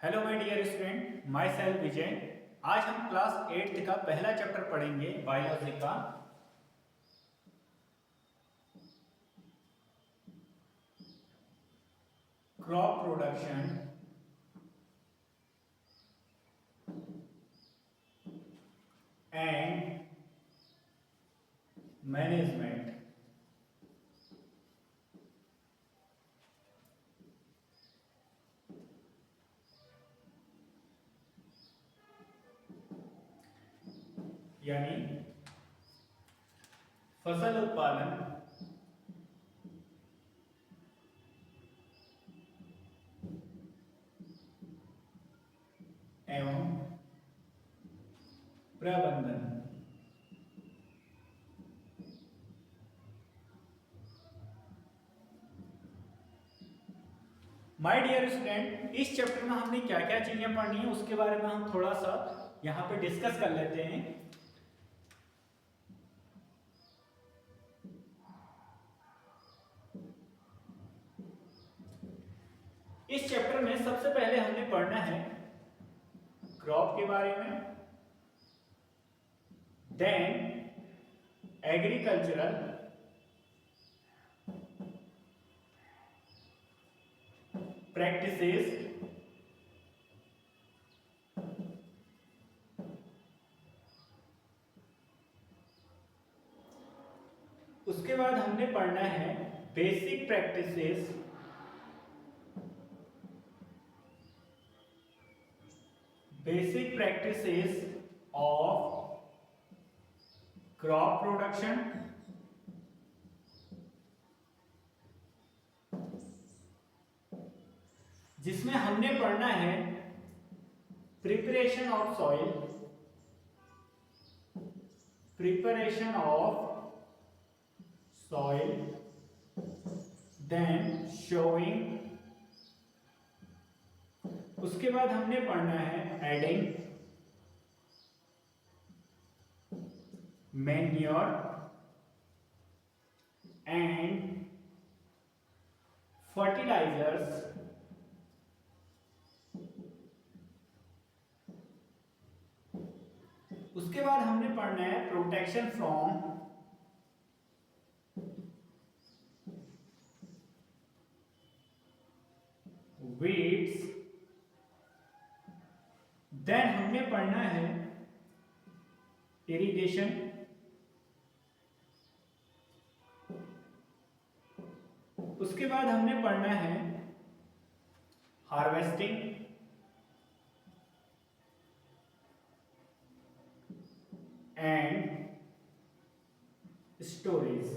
Hello my dear student, myself Vijay. आज हम class 8th का पहला चैप्टर पढ़ेंगे बायोलॉजी का। Crop production and management. यानी फसल उत्पादन एवं प्रबंधन। माय डियर स्टूडेंट, इस चैप्टर में हमने क्या क्या चीजें पढ़नी है उसके बारे में हम थोड़ा सा यहाँ पे डिस्कस कर लेते हैं। इस चैप्टर में सबसे पहले हमने पढ़ना है क्रॉप के बारे में, देन एग्रीकल्चरल प्रैक्टिसेस, उसके बाद हमने पढ़ना है basic practices of crop production, जिसमें हमने पढ़ना है preparation of soil, then sowing. उसके बाद हमने पढ़ना है एडिंग मैन्योर एंड फर्टिलाइजर्स। उसके बाद हमने पढ़ना है प्रोटेक्शन फ्रॉम वीड्स, देन हमने पढ़ना है इरिगेशन, उसके बाद हमने पढ़ना है हार्वेस्टिंग एंड स्टोरेज।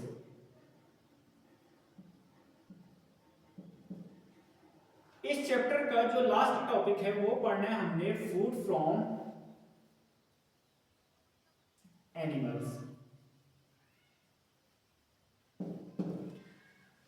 इस चैप्टर का जो लास्ट टॉपिक है वो पढ़ना है हमने food from animals.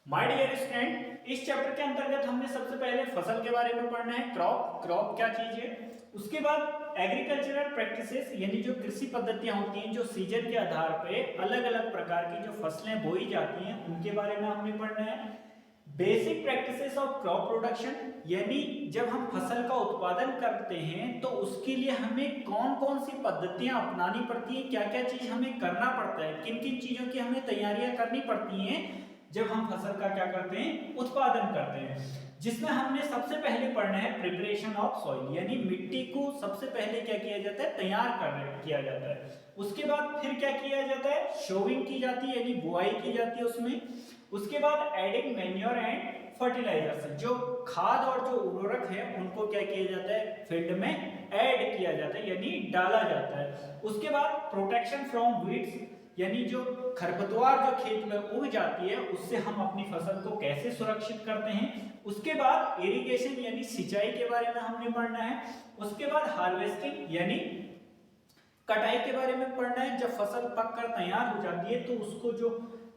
My dear student, इस चैप्टर के अंतर्गत हमने सबसे पहले फसल के बारे में पढ़ना है, क्रॉप क्या चीज है। उसके बाद एग्रीकल्चरल प्रैक्टिसेस यानी जो कृषि पद्धतियां होती हैं जो सीजन के आधार पे अलग अलग प्रकार की जो फसलें बोई जाती हैं उनके बारे में हमने पढ़ना है। Basic practices of crop production यानी जब हम फसल का उत्पादन करते हैं तो उसके लिए हमें कौन कौन सी पद्धतियां अपनानी पड़ती हैं, क्या क्या चीज हमें करना पड़ता है, किन किन चीजों की हमें तैयारियां करनी पड़ती हैं जब हम फसल का क्या करते हैं, उत्पादन करते हैं। जिसमें हमने सबसे पहले पढ़ना है प्रिपरेशन ऑफ सॉइल यानी मिट्टी को सबसे पहले क्या किया जाता है, तैयार किया जाता है। उसके बाद फिर क्या किया जाता है, शोविंग की जाती है यानी बुआई की जाती है उसमें। उसके बाद एडिंग मैन्योर एंड फर्टिलाइजर्स, जो खाद और जो उर्वरक है उनको क्या किया जाता है, फील्ड में ऐड किया जाता है यानी डाला जाता है। उसके बाद प्रोटेक्शन फ्रॉम वीड्स यानी जो खरपतवार जो खेत में उग जाती है उससे हम अपनी फसल को कैसे सुरक्षित करते हैं। उसके बाद इरिगेशन यानी सिंचाई के बारे में हमने पढ़ना है। उसके बाद हार्वेस्टिंग यानी कटाई के बारे में पढ़ना है। जब फसल पककर तैयार हो जाती है तो उसको जो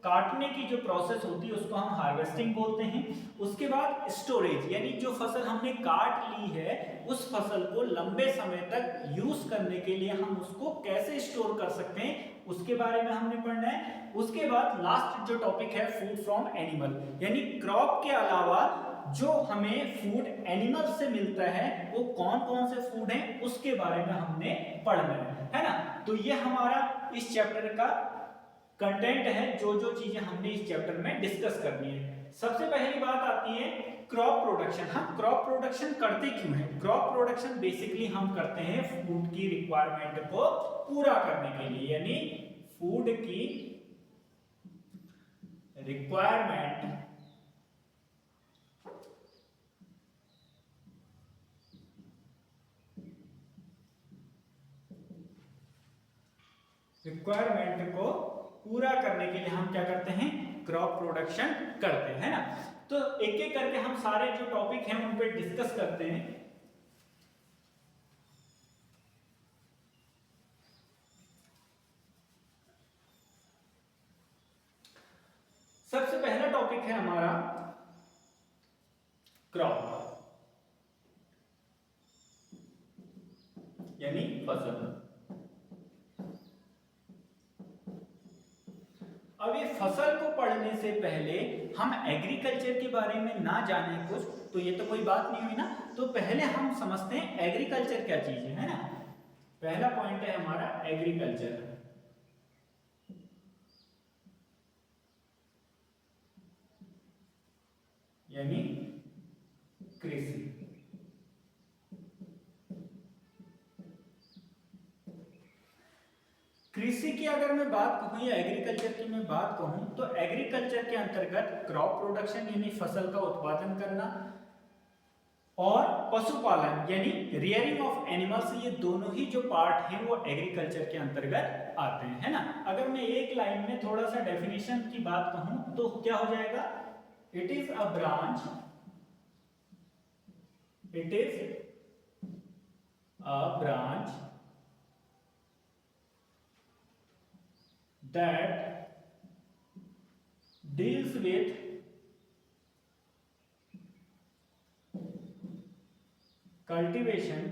काटने की जो प्रोसेस होती है उसको हम हार्वेस्टिंग बोलते हैं। उसके बाद स्टोरेज, यानी जो फसल हमने काट ली है उस फसल को लंबे समय तक यूज करने के लिए हम उसको कैसे स्टोर कर सकते हैं उसके बारे में हमने पढ़ना है। उसके बाद लास्ट जो टॉपिक है फूड फ्रॉम एनिमल, यानी क्रॉप के अलावा जो हमें फूड एनिमल से मिलता है वो कौन कौन से फूड हैं उसके बारे में हमने पढ़ना है ना। तो ये हमारा इस चैप्टर का कंटेंट है, जो जो चीजें हमने इस चैप्टर में डिस्कस करनी है। सबसे पहली बात आती है क्रॉप प्रोडक्शन। हम क्रॉप प्रोडक्शन करते क्यों हैं? क्रॉप प्रोडक्शन बेसिकली हम करते हैं फूड की रिक्वायरमेंट को पूरा करने के लिए, यानी फूड की रिक्वायरमेंट को पूरा करने के लिए हम क्या करते हैं? क्रॉप प्रोडक्शन करते हैं ना। तो एक एक करके हम सारे जो टॉपिक हैं उन पे डिस्कस करते हैं। सबसे पहला टॉपिक है हमारा क्रॉप, यानी फसल। अब ये फसल को पढ़ने से पहले हम एग्रीकल्चर के बारे में ना जाने कुछ, तो ये तो कोई बात नहीं हुई ना। तो पहले हम समझते हैं एग्रीकल्चर क्या चीज है ना। पहला पॉइंट है हमारा एग्रीकल्चर, यानी कृषि। कृषि की अगर मैं बात कहूं या एग्रीकल्चर की मैं बात कहूं तो एग्रीकल्चर के अंतर्गत क्रॉप प्रोडक्शन यानी फसल का उत्पादन करना और पशुपालन यानी रियरिंग ऑफ एनिमल्स, ये दोनों ही जो पार्ट हैं वो एग्रीकल्चर के अंतर्गत आते हैं, है ना। अगर मैं एक लाइन में थोड़ा सा डेफिनेशन की बात कहूं तो क्या हो जाएगा? It is a branch, it is a branch that deals with cultivation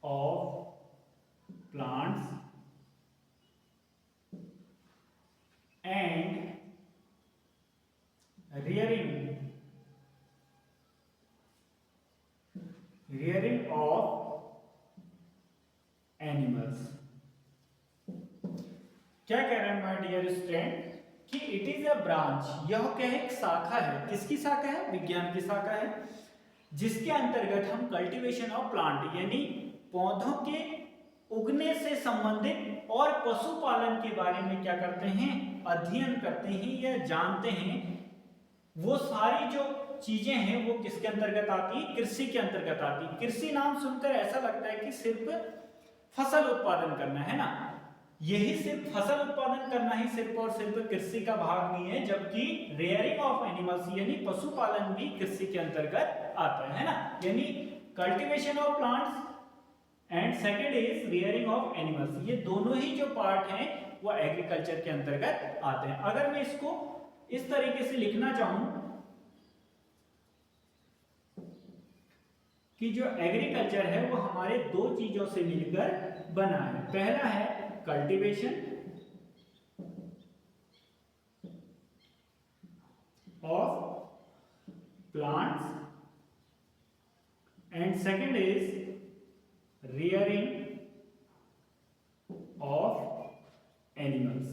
of plants and rearing of animals. क्या कह रहे हैं माय डियर स्टूडेंट कि इट इज अ ब्रांच, यह क्या है? एक शाखा है। किसकी शाखा है? विज्ञान की शाखा है, जिसके अंतर्गत हम कल्टीवेशन ऑफ प्लांट यानी पौधों के उगने से संबंधित और पशुपालन के बारे में क्या करते हैं? अध्ययन करते हैं या जानते हैं। वो सारी जो चीजें हैं वो किसके अंतर्गत आती है? कृषि के अंतर्गत आती है। कृषि नाम सुनकर ऐसा लगता है कि सिर्फ फसल उत्पादन करना है ना, यही सिर्फ फसल उत्पादन करना ही सिर्फ और सिर्फ कृषि का भाग नहीं है, जबकि रेयरिंग ऑफ एनिमल्स यानी पशुपालन भी कृषि के अंतर्गत आता है ना। यानी cultivation of plants and second is rearing of animals, ये दोनों ही जो पार्ट हैं वो एग्रीकल्चर के अंतर्गत आते हैं। अगर मैं इसको इस तरीके से लिखना चाहूं कि जो एग्रीकल्चर है वो हमारे दो चीजों से मिलकर बना है। पहला है cultivation of plants and second is rearing of animals.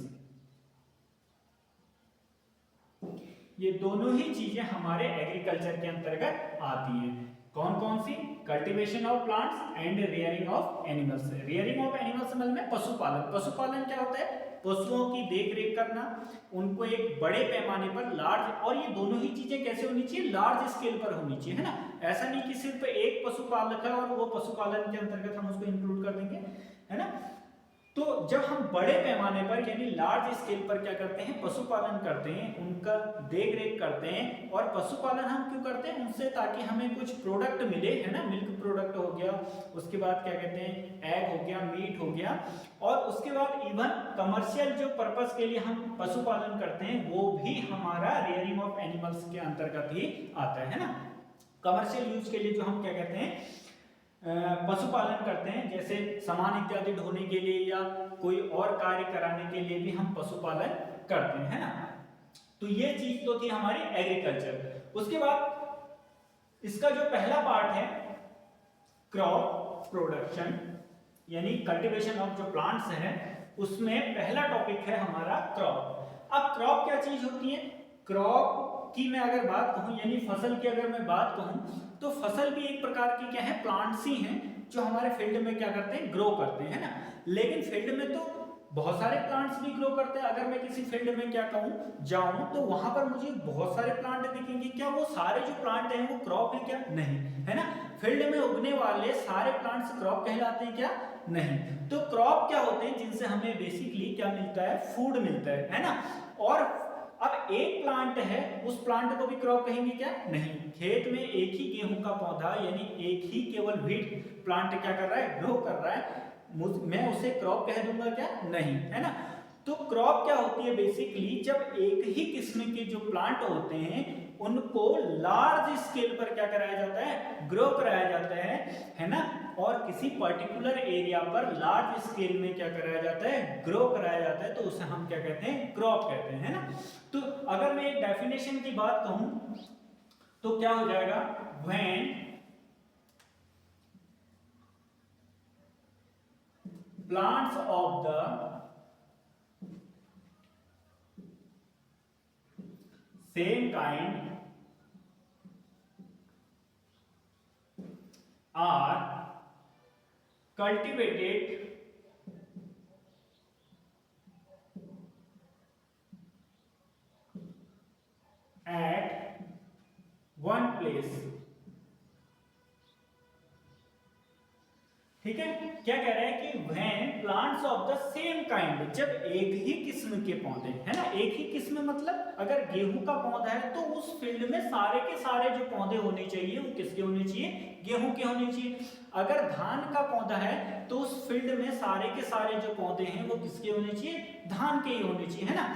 ये दोनों ही चीजें हमारे एग्रीकल्चर के अंतर्गत आती हैं। कौन कौन सी? Cultivation of plants and rearing of animals. Rearing of animals मतलब में पशुपालन। पशुपालन क्या होता है? पशुओं की देखरेख करना, उनको एक बड़े पैमाने पर लार्ज, और ये दोनों ही चीजें कैसे होनी चाहिए? लार्ज स्केल पर होनी चाहिए, है ना। ऐसा नहीं कि सिर्फ एक पशुपालक है और वो पशुपालन के अंतर्गत हम उसको इंक्लूड कर देंगे, है ना। तो जब हम बड़े पैमाने पर यानी लार्ज स्केल पर क्या करते हैं, पशुपालन करते हैं, उनका देख रेख करते हैं। और पशुपालन हम क्यों करते हैं, उनसे ताकि हमें कुछ प्रोडक्ट मिले, है ना, मिल्क प्रोडक्ट हो गया, उसके बाद क्या कहते हैं एग हो गया, मीट हो गया, और उसके बाद इवन कमर्शियल जो पर्पस के लिए हम पशुपालन करते हैं वो भी हमारा रेयरिंग ऑफ एनिमल्स के अंतर्गत ही आता है ना। कमर्शियल यूज के लिए जो हम क्या कहते हैं पशुपालन करते हैं, जैसे सामान इत्यादि ढोने के लिए या कोई और कार्य कराने के लिए भी हम पशुपालन करते हैं, है ना। तो ये चीज तो थी हमारी एग्रीकल्चर। उसके बाद इसका जो पहला पार्ट है क्रॉप प्रोडक्शन यानी कल्टीवेशन ऑफ जो प्लांट्स हैं, उसमें पहला टॉपिक है हमारा क्रॉप। अब क्रॉप क्या चीज होती है, क्रॉप की मैं अगर बात कहूं यानी फसल की अगर मैं बात कहूं तो फसल भी एक प्रकार की क्या है, प्लांट्स ही हैं जो हमारे फील्ड में क्या करते हैं, ग्रो करते हैं ना। लेकिन फील्ड में तो बहुत सारे प्लांट्स भी ग्रो करते हैं। अगर मैं किसी फील्ड में क्या कहूं जाऊं तो वहां पर मुझे बहुत सारे प्लांट दिखेंगे, क्या वो सारे जो प्लांट हैं वो क्रॉप है क्या, नहीं, है ना। फील्ड में उगने वाले सारे प्लांट्स क्रॉप कहलाते हैं क्या, नहीं। तो क्रॉप क्या होते हैं, जिनसे हमें बेसिकली क्या मिलता है, फूड मिलता है ना। और अब एक प्लांट है, उस प्लांट को भी क्रॉप कहेंगे क्या, नहीं। खेत में एक ही गेहूं का पौधा यानी एक ही केवल व्हीट प्लांट क्या कर रहा है, ग्रो कर रहा है, मैं उसे क्रॉप कह दूंगा क्या, नहीं, है ना। तो क्रॉप क्या होती है, बेसिकली जब एक ही किस्म के जो प्लांट होते हैं उनको लार्ज स्केल पर क्या कराया जाता है, ग्रो कराया जाता है ना। और किसी पर्टिकुलर एरिया पर लार्ज स्केल में क्या कराया जाता है, ग्रो कराया जाता है, तो उसे हम क्या कहते हैं, क्रॉप कहते हैं, है ना। तो अगर मैं एक डेफिनेशन की बात कहूं तो क्या हो जाएगा, when plants of the same kind are cultivated at one place। ठीक है, क्या कह रहा है कि when plants of the same kind, जब एक ही किस्म के पौधे, है ना, एक ही किस्म मतलब अगर गेहूं का पौधा है तो उस फील्ड में सारे के सारे जो पौधे होने चाहिए वो किसके होने चाहिए, गेहूं के होने चाहिए। अगर धान का पौधा है तो उस फील्ड में सारे के सारे जो पौधे हैं वो किसके होने चाहिए, धान के ही होने चाहिए, है ना।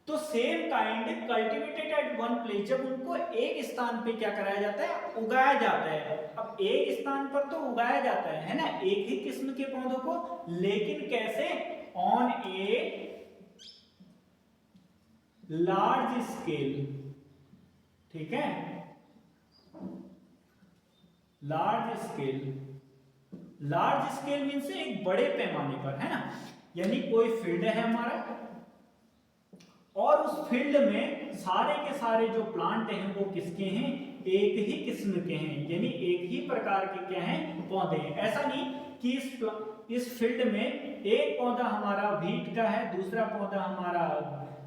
तो same kind cultivated at one place, जब उनको एक स्थान पे क्या कराया जाता है, उगाया जाता है। अब एक स्थान पर तो उगाया जाता है ना, एक ही किस्म के पौधों को, लेकिन कैसे, ऑन ए लार्ज स्केल। ठीक है, large scale, large scale means एक बड़े पैमाने पर, है ना। यानी कोई फील्ड है हमारा और उस फील्ड में सारे के सारे जो प्लांट हैं वो किसके हैं, एक ही किस्म के हैं, यानी एक ही प्रकार के क्या हैं, पौधे हैं। ऐसा नहीं कि इस फील्ड में एक पौधा हमारा व्हीट का है, दूसरा पौधा हमारा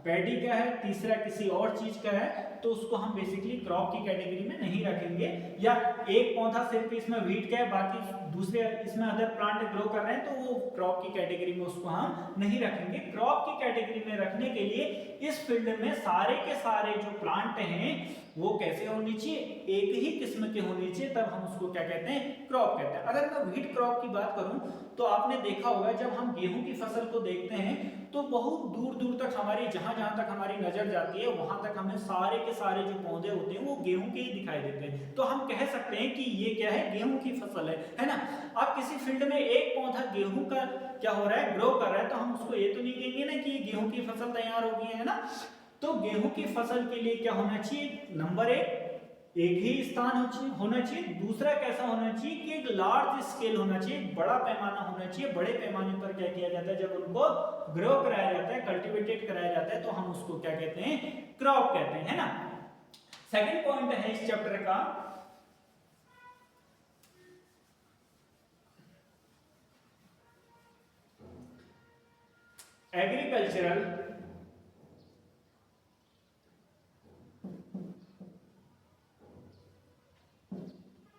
पैडी का है, तीसरा किसी और चीज का है, तो उसको हम बेसिकली क्रॉप की कैटेगरी में नहीं रखेंगे। या एक पौधा सिर्फ इसमें व्हीट का है, बाकी दूसरे इसमें अदर प्लांट ग्रो कर रहे हैं, तो वो क्रॉप की कैटेगरी में उसको हम नहीं रखेंगे। क्रॉप की कैटेगरी में रखने के लिए इस फील्ड में सारे के सारे जो प्लांट हैं वो कैसे होने चाहिए, एक ही किस्म के होने चाहिए, तब हम उसको क्या कहते हैं, क्रॉप कहते हैं। अगर मैं व्हीट क्रॉप की बात करूं तो आपने देखा होगा जब हम गेहूं की फसल को देखते हैं तो बहुत दूर दूर तक हमारी जहां जहां तक हमारी नजर जाती है वहां तक हमें सारे के सारे जो पौधे होते हैं वो गेहूं के ही दिखाई देते हैं। तो हम कह सकते हैं कि ये क्या है, गेहूं की फसल है ना। अब किसी फील्ड में एक पौधा गेहूं का क्या हो रहा है, ग्रो कर रहा है, तो हम उसको ये तो नहीं कहेंगे ना कि गेहूं की फसल तैयार हो गई है ना। तो गेहूं की फसल के लिए क्या होना चाहिए, नंबर एक ही स्थान होना चाहिए। दूसरा कैसा होना चाहिए कि एक लार्ज स्केल होना चाहिए, बड़ा पैमाना होना चाहिए। बड़े पैमाने पर क्या किया जाता है, जब उनको ग्रो कराया जाता है, कल्टीवेटेड कराया जाता है, तो हम उसको क्या कहते हैं, क्रॉप कहते हैं, है ना। सेकंड पॉइंट है इस चैप्टर का, एग्रीकल्चरल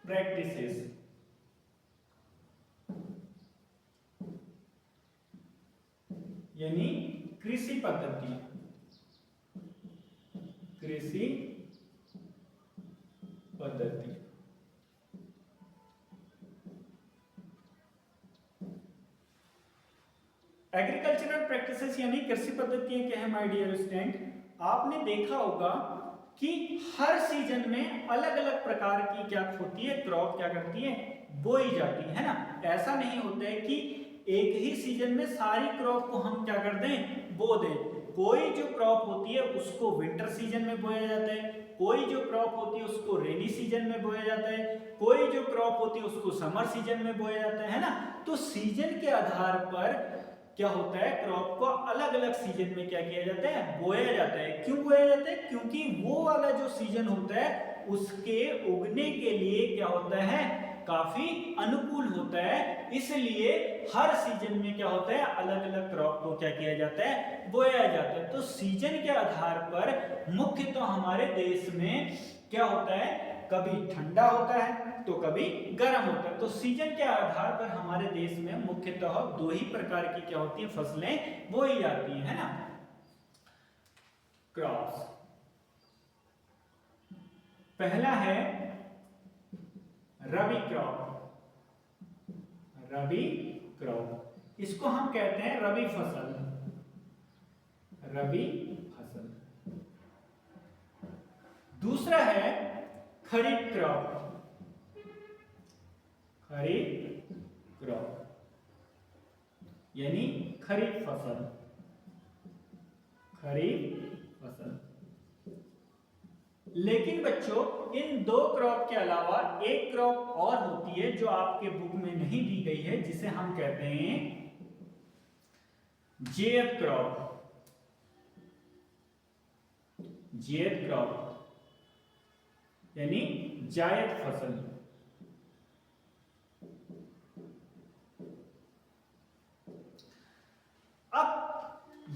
प्रैक्टिसेस। पद्धति, कृषि पद्धति। एग्रीकल्चरल प्रैक्टिसेस यानी कृषि पद्धतियां क्या है माय डियर स्टूडेंट? आपने देखा होगा कि हर सीजन में अलग अलग प्रकार की क्या होती है, क्रॉप क्या करती है, बोई जाती है ना। ऐसा नहीं होता है कि एक ही सीजन में सारी क्रॉप को हम क्या कर दें, बो दें। कोई जो क्रॉप होती है उसको विंटर सीजन में बोया जाता है, कोई जो क्रॉप होती है उसको रेनी सीजन में बोया जाता है, कोई जो क्रॉप होती है उसको समर सीजन में बोया जाता है ना। तो सीजन के आधार पर क्या होता है, क्रॉप को अलग अलग सीजन में क्या किया जाता है, बोया जाता है। क्यों बोया जाता है? क्योंकि वो वाला जो सीजन होता है उसके उगने के लिए क्या होता है, काफी अनुकूल होता है। इसलिए हर सीजन में क्या होता है, अलग अलग क्रॉप को क्या किया जाता है, बोया जाता है। तो सीजन के आधार पर मुख्य तो हमारे देश में क्या होता है, कभी ठंडा होता है तो कभी गर्म होता है। तो सीजन के आधार पर हमारे देश में मुख्यतः दो ही प्रकार की क्या होती है, फसलें बोई जाती है ना, क्रॉप्स। पहला है रबी क्रॉप, रबी क्रॉप, इसको हम कहते हैं रबी फसल, रबी फसल। दूसरा है खरीफ क्रॉप, खरीफ क्रॉप यानी खरीफ फसल, खरीफ फसल। लेकिन बच्चों इन दो क्रॉप के अलावा एक क्रॉप और होती है जो आपके बुक में नहीं दी गई है, जिसे हम कहते हैं ज़ैद क्रॉप, ज़ैद क्रॉप यानी जायद फसल। अब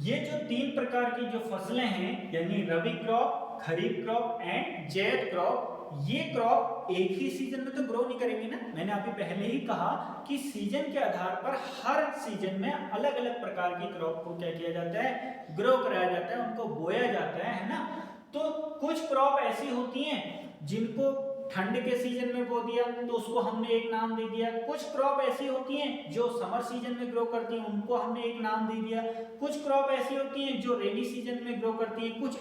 ये जो तीन प्रकार की जो फसलें हैं यानी rabi crop, kharif crop and zaid crop, ये क्रॉप एक ही सीजन में तो ग्रो नहीं करेंगे ना। मैंने अभी पहले ही कहा कि सीजन के आधार पर हर सीजन में अलग अलग प्रकार की क्रॉप को क्या किया जाता है, ग्रो कराया जाता है, उनको बोया जाता है ना। तो कुछ क्रॉप ऐसी होती हैं जिनको ठंड के सीजन में बो दिया तो उसको हमने एक नाम दे दिया। कुछ क्रॉप ऐसी होती हैं जो समर सीजन में ग्रो करती हैं, उनको हमने एक नाम दे दिया। कुछ क्रॉप ऐसी होती हैं जो रेनी सीजन में ग्रो करती हैं। कुछ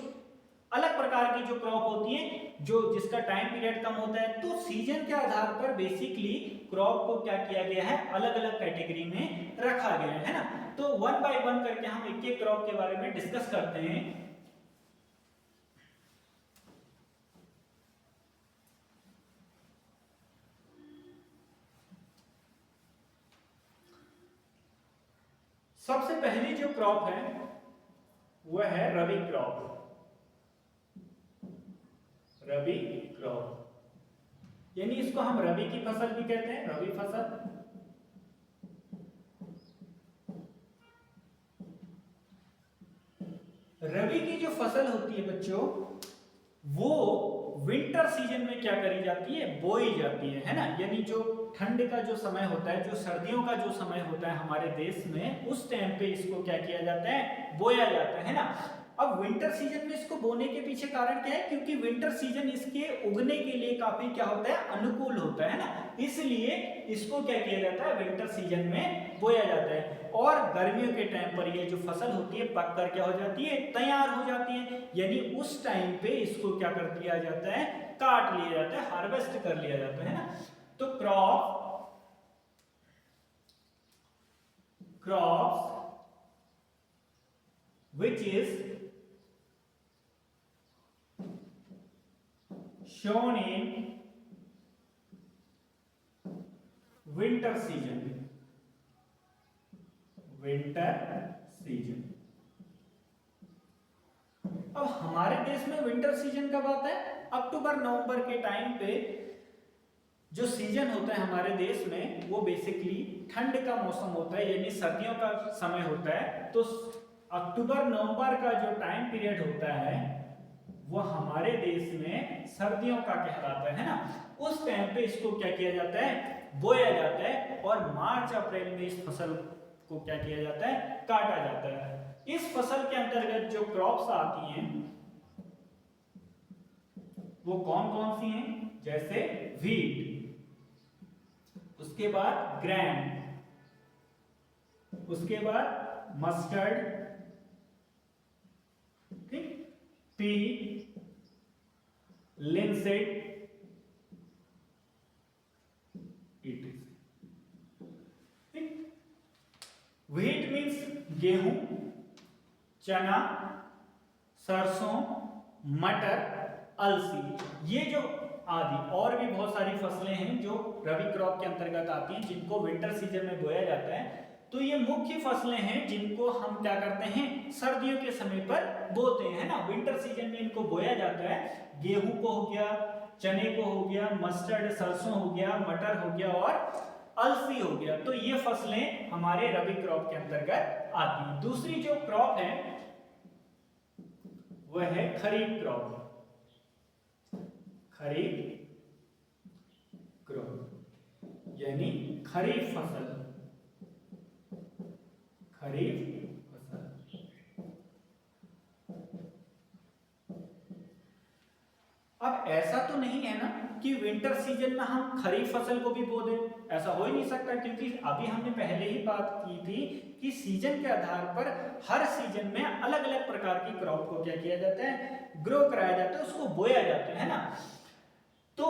अलग प्रकार की जो क्रॉप होती है जो जिसका टाइम पीरियड कम होता है। तो सीजन के आधार पर बेसिकली क्रॉप को क्या किया गया है, अलग अलग कैटेगरी में रखा गया है ना। तो वन बाय वन करके हम एक एक क्रॉप के बारे में डिस्कस करते हैं। सबसे पहली जो क्रॉप है वह है रबी क्रॉप, रबी क्रॉप यानी इसको हम रबी की फसल भी कहते हैं, रबी फसल। रबी की जो फसल होती है बच्चों वो विंटर सीजन में क्या करी जाती है, बोई जाती है ना। यानी जो ठंड का जो समय होता है, जो सर्दियों का जो समय होता है हमारे देश में, उस टाइम पे इसको क्या किया जाता है, बोया जाता है ना। अब विंटर सीजन में इसको बोने के पीछे कारण क्या है, क्योंकि विंटर सीजन इसके उगने के लिए काफी क्या होता है, अनुकूल होता है ना। इसलिए इसको क्या किया जाता है, विंटर सीजन में बोया जाता है। और गर्मियों के टाइम पर ये जो फसल होती है पक कर क्या हो जाती है, तैयार हो जाती है। यानी उस टाइम पे इसको क्या कर दिया जाता है, काट लिया जाता है, हार्वेस्ट कर लिया जाता है ना। तो crops which is shown in winter season, अब हमारे देश में विंटर सीजन कब आता है, अक्टूबर नवंबर के टाइम पे जो सीजन होता है हमारे देश में वो बेसिकली ठंड का मौसम होता है, यानी सर्दियों का समय होता है। तो अक्टूबर नवंबर का जो टाइम पीरियड होता है वो हमारे देश में सर्दियों का कहलाता है ना। उस टाइम पे इसको क्या किया जाता है, बोया जाता है। और मार्च अप्रैल में इस फसल को क्या किया जाता है, काटा जाता है। इस फसल के अंतर्गत जो क्रॉप्स आती हैं वो कौन कौन सी हैं? जैसे व्हीट, उसके बाद ग्रैम, उसके बाद मस्टर्ड, ठीक, पी, लिनसेड, व्हीट मीन्स गेहूं, चना, सरसों, मटर, अलसी, ये जो आदि और भी बहुत सारी फसलें हैं जो रबी क्रॉप के अंतर्गत आती हैं जिनको विंटर सीजन में बोया जाता है। तो ये मुख्य फसलें हैं जिनको हम क्या करते हैं, सर्दियों के समय पर बोते हैं ना, विंटर सीजन में इनको बोया जाता है। गेहूं को हो गया, चने को हो गया, मस्टर्ड सरसों हो गया, मटर हो गया और अलसी हो गया। तो ये फसलें हमारे रबी क्रॉप के अंतर्गत आती हैं। दूसरी जो क्रॉप है वह है खरीफ क्रॉप। खरीफ क्रॉप यानी खरीफ फसल, खरीफ फसल। अब ऐसा तो नहीं है ना कि विंटर सीजन में हम खरीफ फसल को भी बो दें, ऐसा हो ही नहीं सकता, क्योंकि अभी हमने पहले ही बात की थी कि सीजन के आधार पर हर सीजन में अलग अलग प्रकार की क्रॉप को क्या किया जाता है, ग्रो कराया जाता है, उसको बोया जाता है ना। तो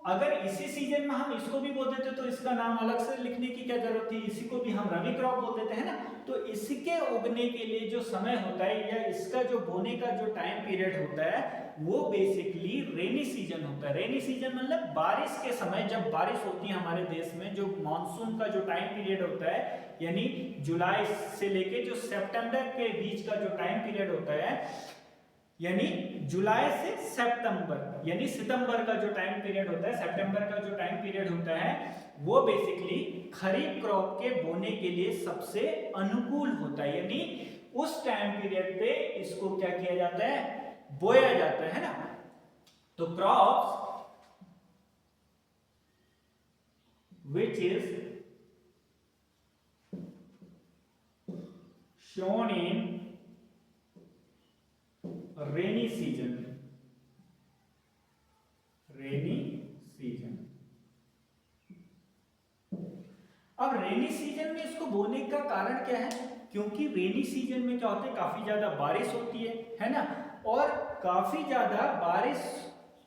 अगर इसी सीजन में हम इसको भी बोल देते तो इसका नाम अलग से लिखने की क्या जरूरत थी, इसी को भी हम रबी क्रॉप बोल देते हैं ना। तो इसके उगने के लिए जो समय होता है या इसका जो बोने का जो टाइम पीरियड होता है वो बेसिकली रेनी सीजन होता है। रेनी सीजन मतलब बारिश के समय, जब बारिश होती है हमारे देश में, जो मानसून का जो टाइम पीरियड होता है यानी जुलाई से लेके जो सितंबर के बीच का जो टाइम पीरियड होता है, यानी जुलाई से सितंबर यानी सितंबर का जो टाइम पीरियड होता है, सितंबर का जो टाइम पीरियड होता है वो बेसिकली खरीफ क्रॉप के बोने के लिए सबसे अनुकूल होता है। यानी उस टाइम पीरियड पे इसको क्या किया जाता है, बोया जाता है ना। तो crops which is shown in rainy season, rainy season. अब रेनी सीजन में इसको बोने का कारण क्या है, क्योंकि रेनी सीजन में क्या होता है, काफी ज्यादा बारिश होती है ना, और काफी ज्यादा बारिश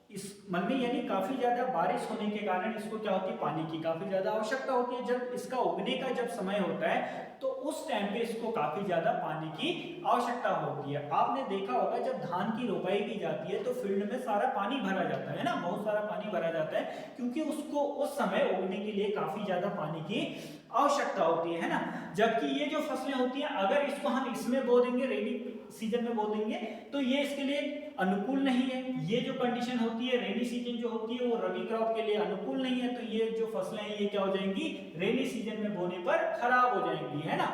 इस मन में यानी काफी ज्यादा बारिश होने के कारण इसको क्या होती है, पानी की काफी ज्यादा आवश्यकता होती है। जब इसका उगने का जब समय होता है तो उस टाइम पे इसको काफी ज्यादा पानी की आवश्यकता होती है। आपने देखा होगा जब धान की रोपाई की जाती है तो फील्ड में सारा पानी भरा जाता है ना, बहुत सारा पानी भरा जाता है, क्योंकि उसको उस समय उगने के लिए काफी ज्यादा पानी की आवश्यकता होती है ना। जबकि ये जो फसलें होती हैं अगर इसको हम इसमें बो देंगे, रेनी सीजन में बो देंगे, तो ये इसके लिए अनुकूल नहीं है। ये जो कंडीशन होती है रेनी सीजन जो होती है वो रबी क्रॉप के लिए अनुकूल नहीं है। तो ये जो फसलें हैं ये क्या हो जाएंगी, रेनी सीजन में बोने पर खराब हो जाएंगी, है ना।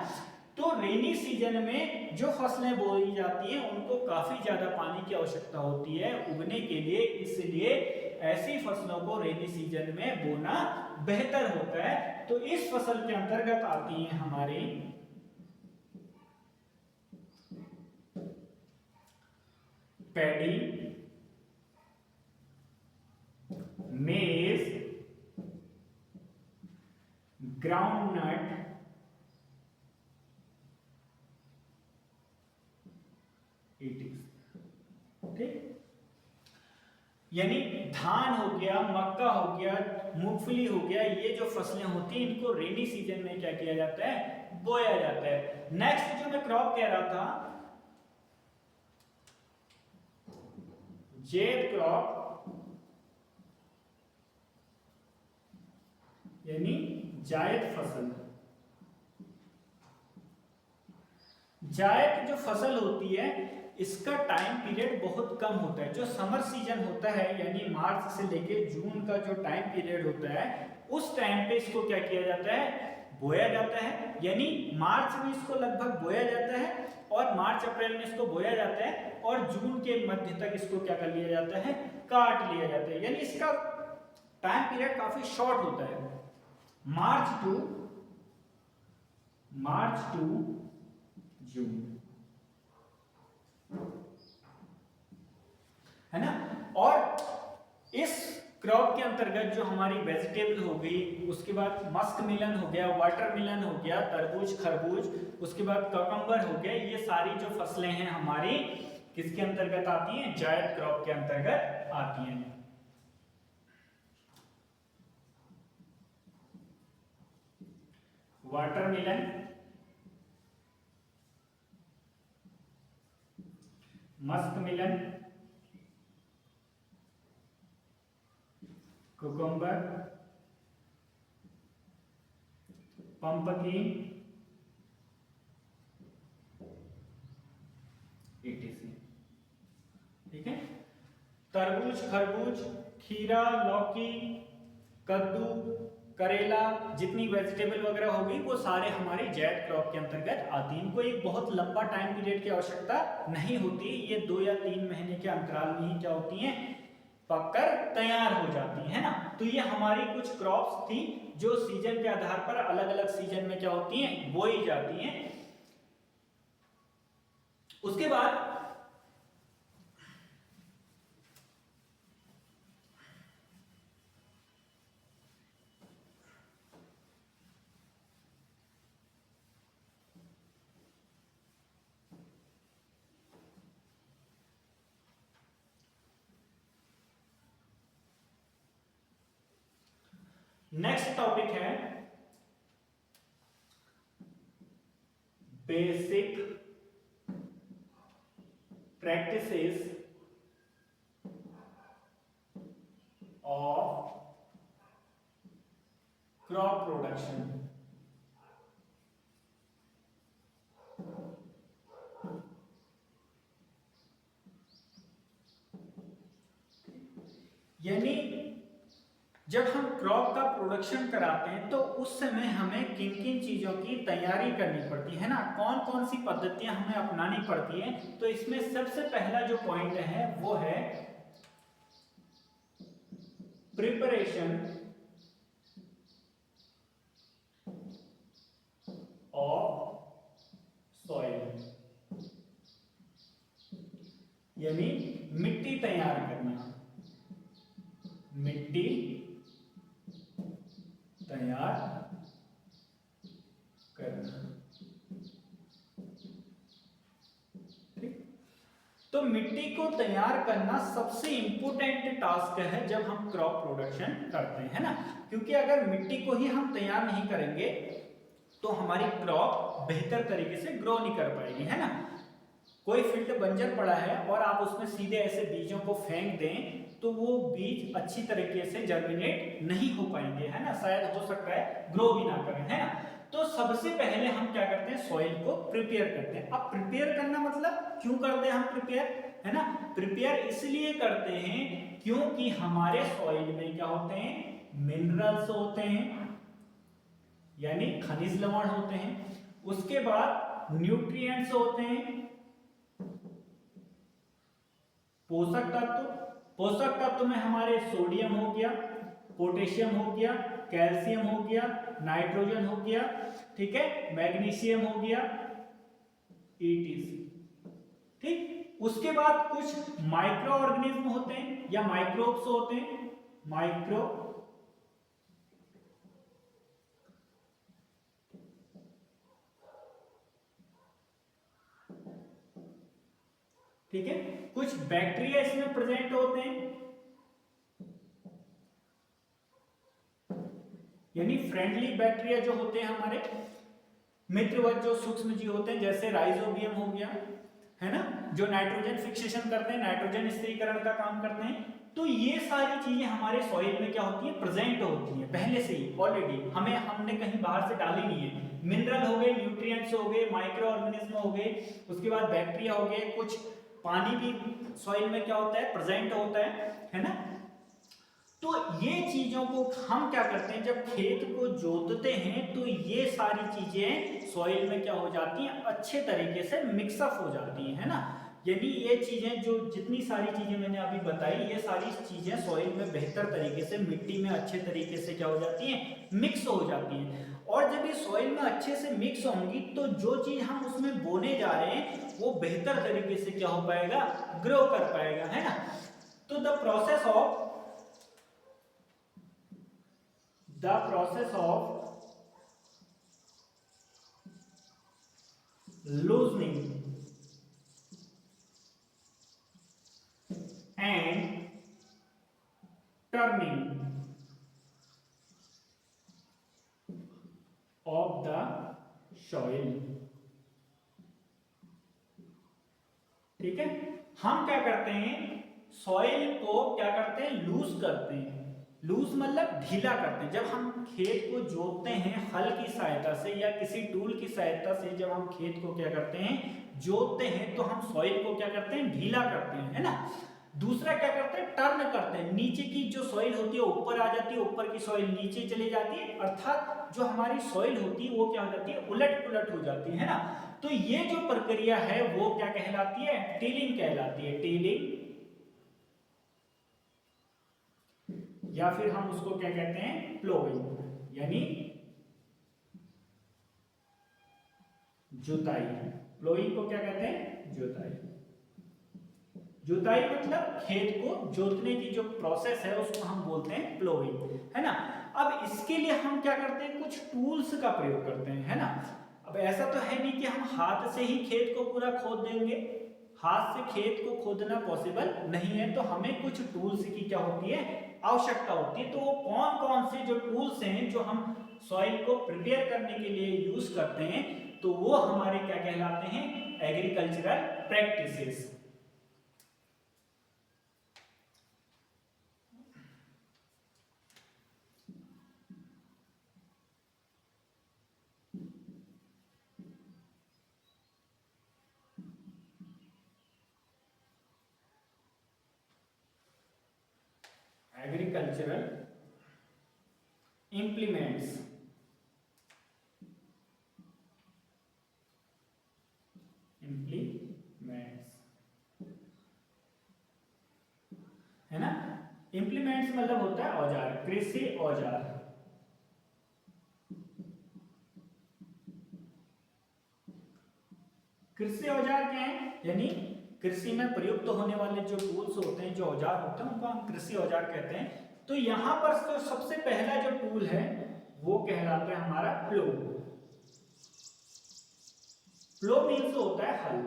तो रेनी सीजन में जो फसलें बोई जाती हैं उनको काफी ज्यादा पानी की आवश्यकता होती है उगने के लिए, इसलिए ऐसी फसलों को रेनी सीजन में बोना बेहतर होता है। तो इस फसल के अंतर्गत आती हैं हमारी पैडी, मेज, ग्राउंडनट, ठीक, यानी धान हो गया, मक्का हो गया, मूंगफली हो गया, ये जो फसलें होती हैं इनको रेनी सीजन में क्या किया जाता है, बोया जाता है। नेक्स्ट जो मैं क्रॉप कह रहा था, जेड क्रॉप यानी जायद फसल। जायद जो फसल होती है इसका टाइम पीरियड बहुत कम होता है। जो समर सीजन होता है यानी मार्च से लेके जून का जो टाइम पीरियड होता है उस टाइम पे इसको क्या किया जाता है, बोया जाता है। यानी मार्च में इसको लगभग बोया जाता है और मार्च अप्रैल में इसको बोया जाता है और जून के मध्य तक इसको क्या कर लिया जाता है, काट लिया जाता है। यानी इसका टाइम पीरियड काफी शॉर्ट होता है, मार्च टू जून। है ना। और इस क्रॉप के अंतर्गत जो हमारी वेजिटेबल हो गई, उसके बाद मस्क मिलन हो गया, वाटरमेलन हो गया, तरबूज खरबूज, उसके बाद ककम्बर हो गया, ये सारी जो फसलें हैं हमारी किसके अंतर्गत आती हैं, जायद क्रॉप के अंतर्गत आती हैं। वाटरमेलन, मस्क मिलन, कुकुम्बर, पंपकिन, etc। ठीक है। तरबूज खरबूज, खीरा, लौकी, कद्दू, करेला, जितनी वेजिटेबल वगैरह होगी वो सारे हमारे जायद क्रॉप के अंतर्गत आती हैं। इनको एक बहुत लंबा टाइम पीरियड की आवश्यकता नहीं होती, ये 2 या 3 महीने के अंतराल में ही क्या होती हैं, पककर तैयार हो जाती है ना। तो ये हमारी कुछ क्रॉप्स थी जो सीजन के आधार पर अलग अलग सीजन में क्या होती हैं, बोई जाती हैं। उसके बाद नेक्स्ट टॉपिक है basic practices of crop production. यानी जब हम क्रॉप का प्रोडक्शन कराते हैं तो उस समय हमें किन किन चीजों की तैयारी करनी पड़ती है ना, कौन कौन सी पद्धतियां हमें अपनानी पड़ती है। तो इसमें सबसे पहला जो पॉइंट है वो है प्रिपरेशन ऑफ सॉइल, यानी मिट्टी तैयार करना, मिट्टी तैयार करना। ठीक, तो मिट्टी को तैयार करना सबसे इंपॉर्टेंट टास्क है जब हम क्रॉप प्रोडक्शन करते हैं ना, क्योंकि अगर मिट्टी को ही हम तैयार नहीं करेंगे तो हमारी क्रॉप बेहतर तरीके से ग्रो नहीं कर पाएगी, है ना। कोई फील्ड बंजर पड़ा है और आप उसमें सीधे ऐसे बीजों को फेंक दें तो वो बीज अच्छी तरीके से जर्मिनेट नहीं हो पाएंगे, है ना, शायद हो सकता है ग्रो भी ना करें, है ना। तो सबसे पहले हम क्या करते हैं, सॉइल को प्रिपेयर करते हैं। अब प्रिपेयर करना मतलब क्यों करते हैं हम प्रिपेयर, है ना। प्रिपेयर इसलिए करते हैं क्योंकि हमारे सॉइल में क्या होते हैं, मिनरल्स होते हैं, यानी खनिज लवण होते हैं। उसके बाद न्यूट्रिएंट्स होते हैं, पोषक तत्व। पोषक तत्व में हमारे सोडियम हो गया, पोटेशियम हो गया, कैल्शियम हो गया, नाइट्रोजन हो गया, ठीक है, मैग्नीशियम हो गया, etc। ठीक, उसके बाद कुछ माइक्रो ऑर्गेनिज्म होते हैं या माइक्रोब्स होते हैं, माइक्रो, ठीक है, कुछ बैक्टीरिया इसमें प्रेजेंट होते हैं, यानी फ्रेंडली बैक्टीरिया जो होते हैं हमारे मित्रवत जो सूक्ष्म जीव होते हैं, जैसे राइजोबियम हो गया, है ना, जो नाइट्रोजन फिक्सेशन करते हैं, नाइट्रोजन स्थिरीकरण का काम करते हैं। तो ये सारी चीजें हमारे सॉइल में क्या होती है, प्रेजेंट होती है पहले से ही ऑलरेडी, हमने कहीं बाहर से डाली नहीं है। मिनरल हो गए, न्यूट्रिएंट्स हो गए, माइक्रो ऑर्गेनिज्म हो गए, उसके बाद बैक्टीरिया हो गए, कुछ पानी भी सॉइल में क्या होता है, प्रेजेंट होता है ना। तो ये चीजों को हम क्या करते हैं, जब खेत को जोतते हैं तो ये सारी चीजें सॉइल में क्या हो जाती हैं, अच्छे तरीके से मिक्सअप हो जाती हैं, है ना। यानी ये चीजें जो जितनी सारी चीजें मैंने अभी बताई, ये सारी चीजें सॉइल में बेहतर तरीके से, मिट्टी में अच्छे तरीके से क्या हो जाती हैं, मिक्स हो जाती हैं। और जब ये सॉइल में अच्छे से मिक्स होंगी तो जो चीज हम उसमें बोने जा रहे हैं वो बेहतर तरीके से क्या हो पाएगा, ग्रो कर पाएगा, है ना। तो the process of loosening and turning of the soil, ठीक है। हम क्या करते हैं, सॉइल को क्या करते हैं, लूज करते हैं। लूज मतलब ढीला करते हैं। जब हम खेत को जोतते हैं हल की सहायता से या किसी टूल की सहायता से, जब हम खेत को क्या करते हैं, जोतते हैं, तो हम सॉइल को क्या करते हैं, ढीला करते हैं, है ना। दूसरा क्या करते हैं, टर्न करते हैं। नीचे की जो सॉइल होती है ऊपर आ जाती है, ऊपर की सॉइल नीचे चली जाती है, अर्थात जो हमारी सॉइल होती है वो क्या हो जाती है, उलट पुलट हो जाती है ना। तो ये जो प्रक्रिया है वो क्या कहलाती है, टिलिंग कहलाती है, टिलिंग, या फिर हम उसको क्या कहते हैं, प्लोइंग, यानी जुताई। प्लोइंग को क्या कहते हैं, जुताई। जुताई मतलब खेत को जोतने की जो प्रोसेस है उसको हम बोलते हैं प्लोइंग, है ना। अब इसके लिए हम क्या करते हैं, कुछ टूल्स का प्रयोग करते हैं, है ना। अब ऐसा तो है नहीं कि हम हाथ से ही खेत को पूरा खोद देंगे, हाथ से खेत को खोदना पॉसिबल नहीं है, तो हमें कुछ टूल्स की क्या होती है, आवश्यकता होती है। तो वो कौन कौन से जो टूल्स हैं जो हम सॉइल को प्रिपेयर करने के लिए यूज करते हैं, तो वो हमारे क्या कहलाते हैं, एग्रीकल्चरल प्रैक्टिसेस। एग्रीकल्चरल implements, है ना। इंप्लीमेंट्स मतलब होता है औजार, कृषि औजार। कृषि औजार क्या है, यानी कृषि में प्रयुक्त होने वाले जो टूल्स होते हैं, जो औजार होते हैं, उनको हम कृषि औजार कहते हैं। तो यहां पर जो सबसे पहला जो टूल है वो कहलाता है हमारा प्लो। प्लो मीन्स होता है हल,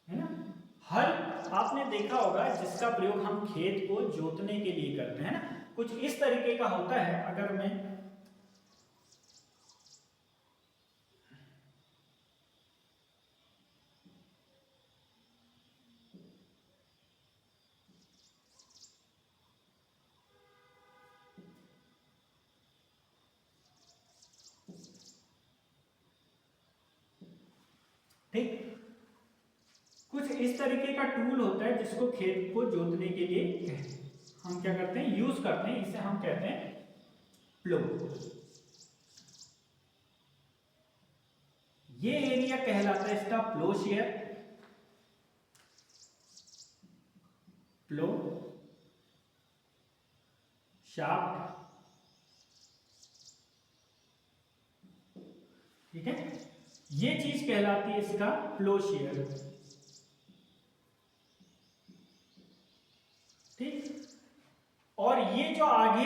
है ना। हल आपने देखा होगा जिसका प्रयोग हम खेत को जोतने के लिए करते हैं ना, कुछ इस तरीके का होता है। अगर मैं ठीक, कुछ इस तरीके का टूल होता है जिसको खेत को जोतने के लिए हम क्या करते हैं, यूज करते हैं। इसे हम कहते हैं प्लो। ये एरिया कहलाता है इसका प्लो शेयर, प्लो शाफ्ट, ठीक है। ये चीज कहलाती है इसका प्लो शेयर, ठीक। और ये जो आगे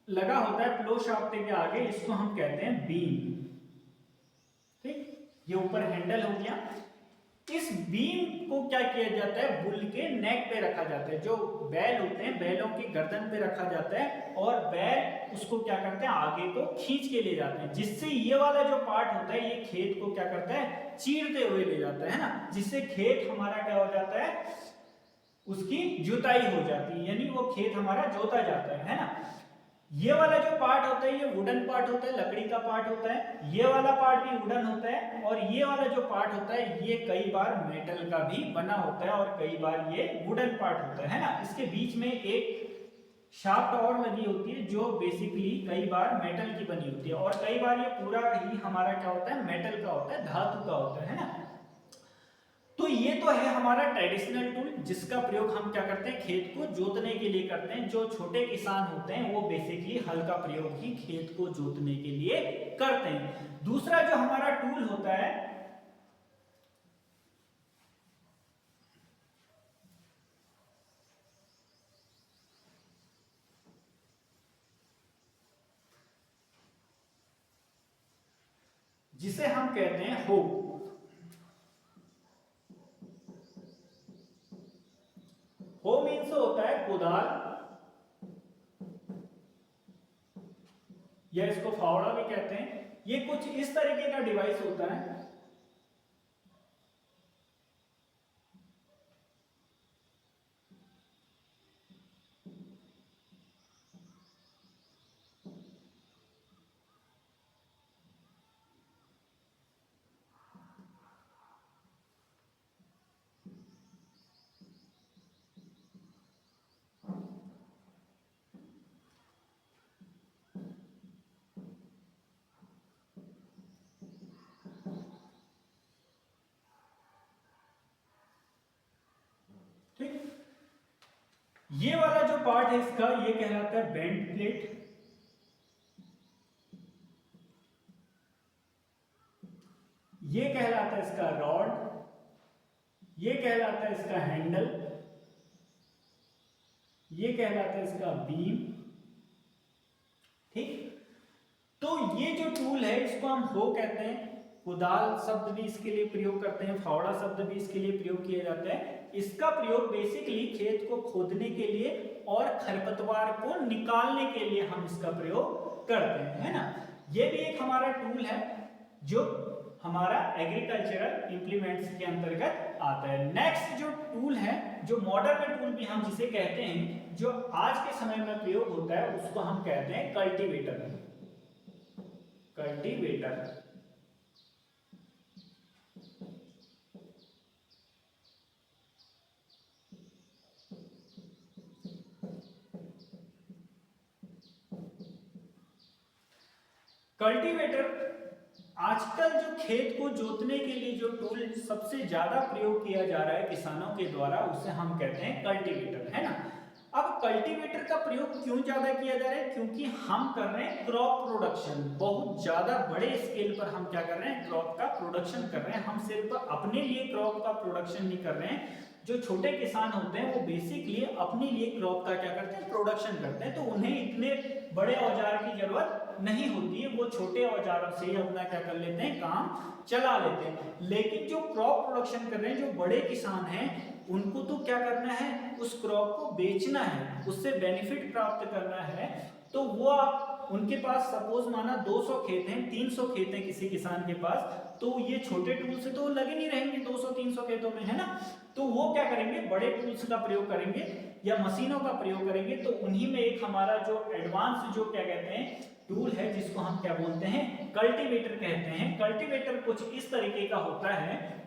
लगा होता है प्लो शाफ्ट के आगे, इसको हम कहते हैं बीम, ठीक। ये ऊपर हैंडल हो गया। इस बीम को क्या किया जाता है, बुल के नेक पे रखा जाता है। जो बैल होते हैं, बैलों की गर्दन पे रखा जाता है और बैल उसको क्या करते हैं, आगे को खींच के ले जाते हैं, जिससे ये वाला जो पार्ट होता है ये खेत को क्या करता है, चीरते हुए ले जाता है ना, जिससे खेत हमारा क्या हो जाता है, उसकी जुताई हो जाती है, यानी वो खेत हमारा जोता जाता है ना। ये वाला जो पार्ट होता है ये वुडन पार्ट होता है, लकड़ी का पार्ट होता है। ये वाला पार्ट भी वुडन होता है, और ये वाला जो पार्ट होता है ये कई बार मेटल का भी बना होता है और कई बार ये वुडन पार्ट होता है ना। इसके बीच में एक शाफ्ट और लगी होती है जो बेसिकली कई बार मेटल की बनी होती है, और कई बार ये पूरा ही हमारा क्या होता है, मेटल का होता है, धातु का होता है ना। ये तो है हमारा ट्रेडिशनल टूल जिसका प्रयोग हम क्या करते हैं, खेत को जोतने के लिए करते हैं। जो छोटे किसान होते हैं वो बेसिकली हल का प्रयोग ही खेत को जोतने के लिए करते हैं। दूसरा जो हमारा टूल होता है जिसे हम कहते हैं हो। हो मीन्स होता है कुदाल, या इसको फावड़ा भी कहते हैं। ये कुछ इस तरीके का डिवाइस होता है ये वाला जो पार्ट है इसका ये कहलाता है बेंड प्लेट। ये कहलाता है इसका रॉड, ये कहलाता है इसका हैंडल, ये कहलाता है इसका बीम। ठीक, तो ये जो टूल है इसको हम हो कहते हैं। कुदाल शब्द भी इसके लिए प्रयोग करते हैं, फावड़ा शब्द भी इसके लिए प्रयोग किया जाता है। इसका प्रयोग बेसिकली खेत को खोदने के लिए और खरपतवार को निकालने के लिए हम इसका प्रयोग करते हैं, है ना। ये भी एक हमारा टूल है जो हमारा एग्रीकल्चरल इंप्लीमेंट्स के अंतर्गत आता है। नेक्स्ट जो टूल है, जो मॉडर्न टूल भी हम जिसे कहते हैं, जो आज के समय में प्रयोग होता है, उसको हम कहते हैं कल्टीवेटर। कल्टीवेटर कल्टीवेटर आजकल जो खेत को जोतने के लिए जो टूल सबसे ज्यादा प्रयोग किया जा रहा है किसानों के द्वारा, उसे हम कहते हैं कल्टीवेटर, है ना। अब कल्टीवेटर का प्रयोग क्यों ज्यादा किया जा रहा है, क्योंकि हम कर रहे हैं क्रॉप प्रोडक्शन। बहुत ज्यादा बड़े स्केल पर हम क्या कर रहे हैं, क्रॉप का प्रोडक्शन कर रहे हैं। हम सिर्फ अपने लिए क्रॉप का प्रोडक्शन नहीं कर रहे हैं। जो छोटे किसान होते हैं वो बेसिकली अपने लिए क्रॉप का क्या करते हैं, प्रोडक्शन करते हैं। तो उन्हें इतने बड़े औजार की जरूरत नहीं होती है, वो छोटे औजारों से ही अपना क्या कर लेते हैं, काम चला लेते हैं। लेकिन जो क्रॉप प्रोडक्शन कर रहे हैं, जो बड़े किसान हैं, उनको तो क्या करना है, उस क्रॉप को बेचना है, उससे बेनिफिट प्राप्त करना है। तो वो आप उनके पास सपोज माना 200 खेत हैं, 300 खेत हैं किसी किसान के पास, तो ये छोटे टूल से तो लगे नहीं रहेंगे 200-300 खेतों में, है ना। तो वो क्या करेंगे, बड़े टूल्स का प्रयोग करेंगे या मशीनों का प्रयोग करेंगे। तो उन्हीं में एक हमारा जो एडवांस जो क्या कहते हैं टूल है, जिसको हम क्या बोलते हैं, कल्टीवेटर कहते हैं। कल्टीवेटर कुछ इस तरीके का होता है।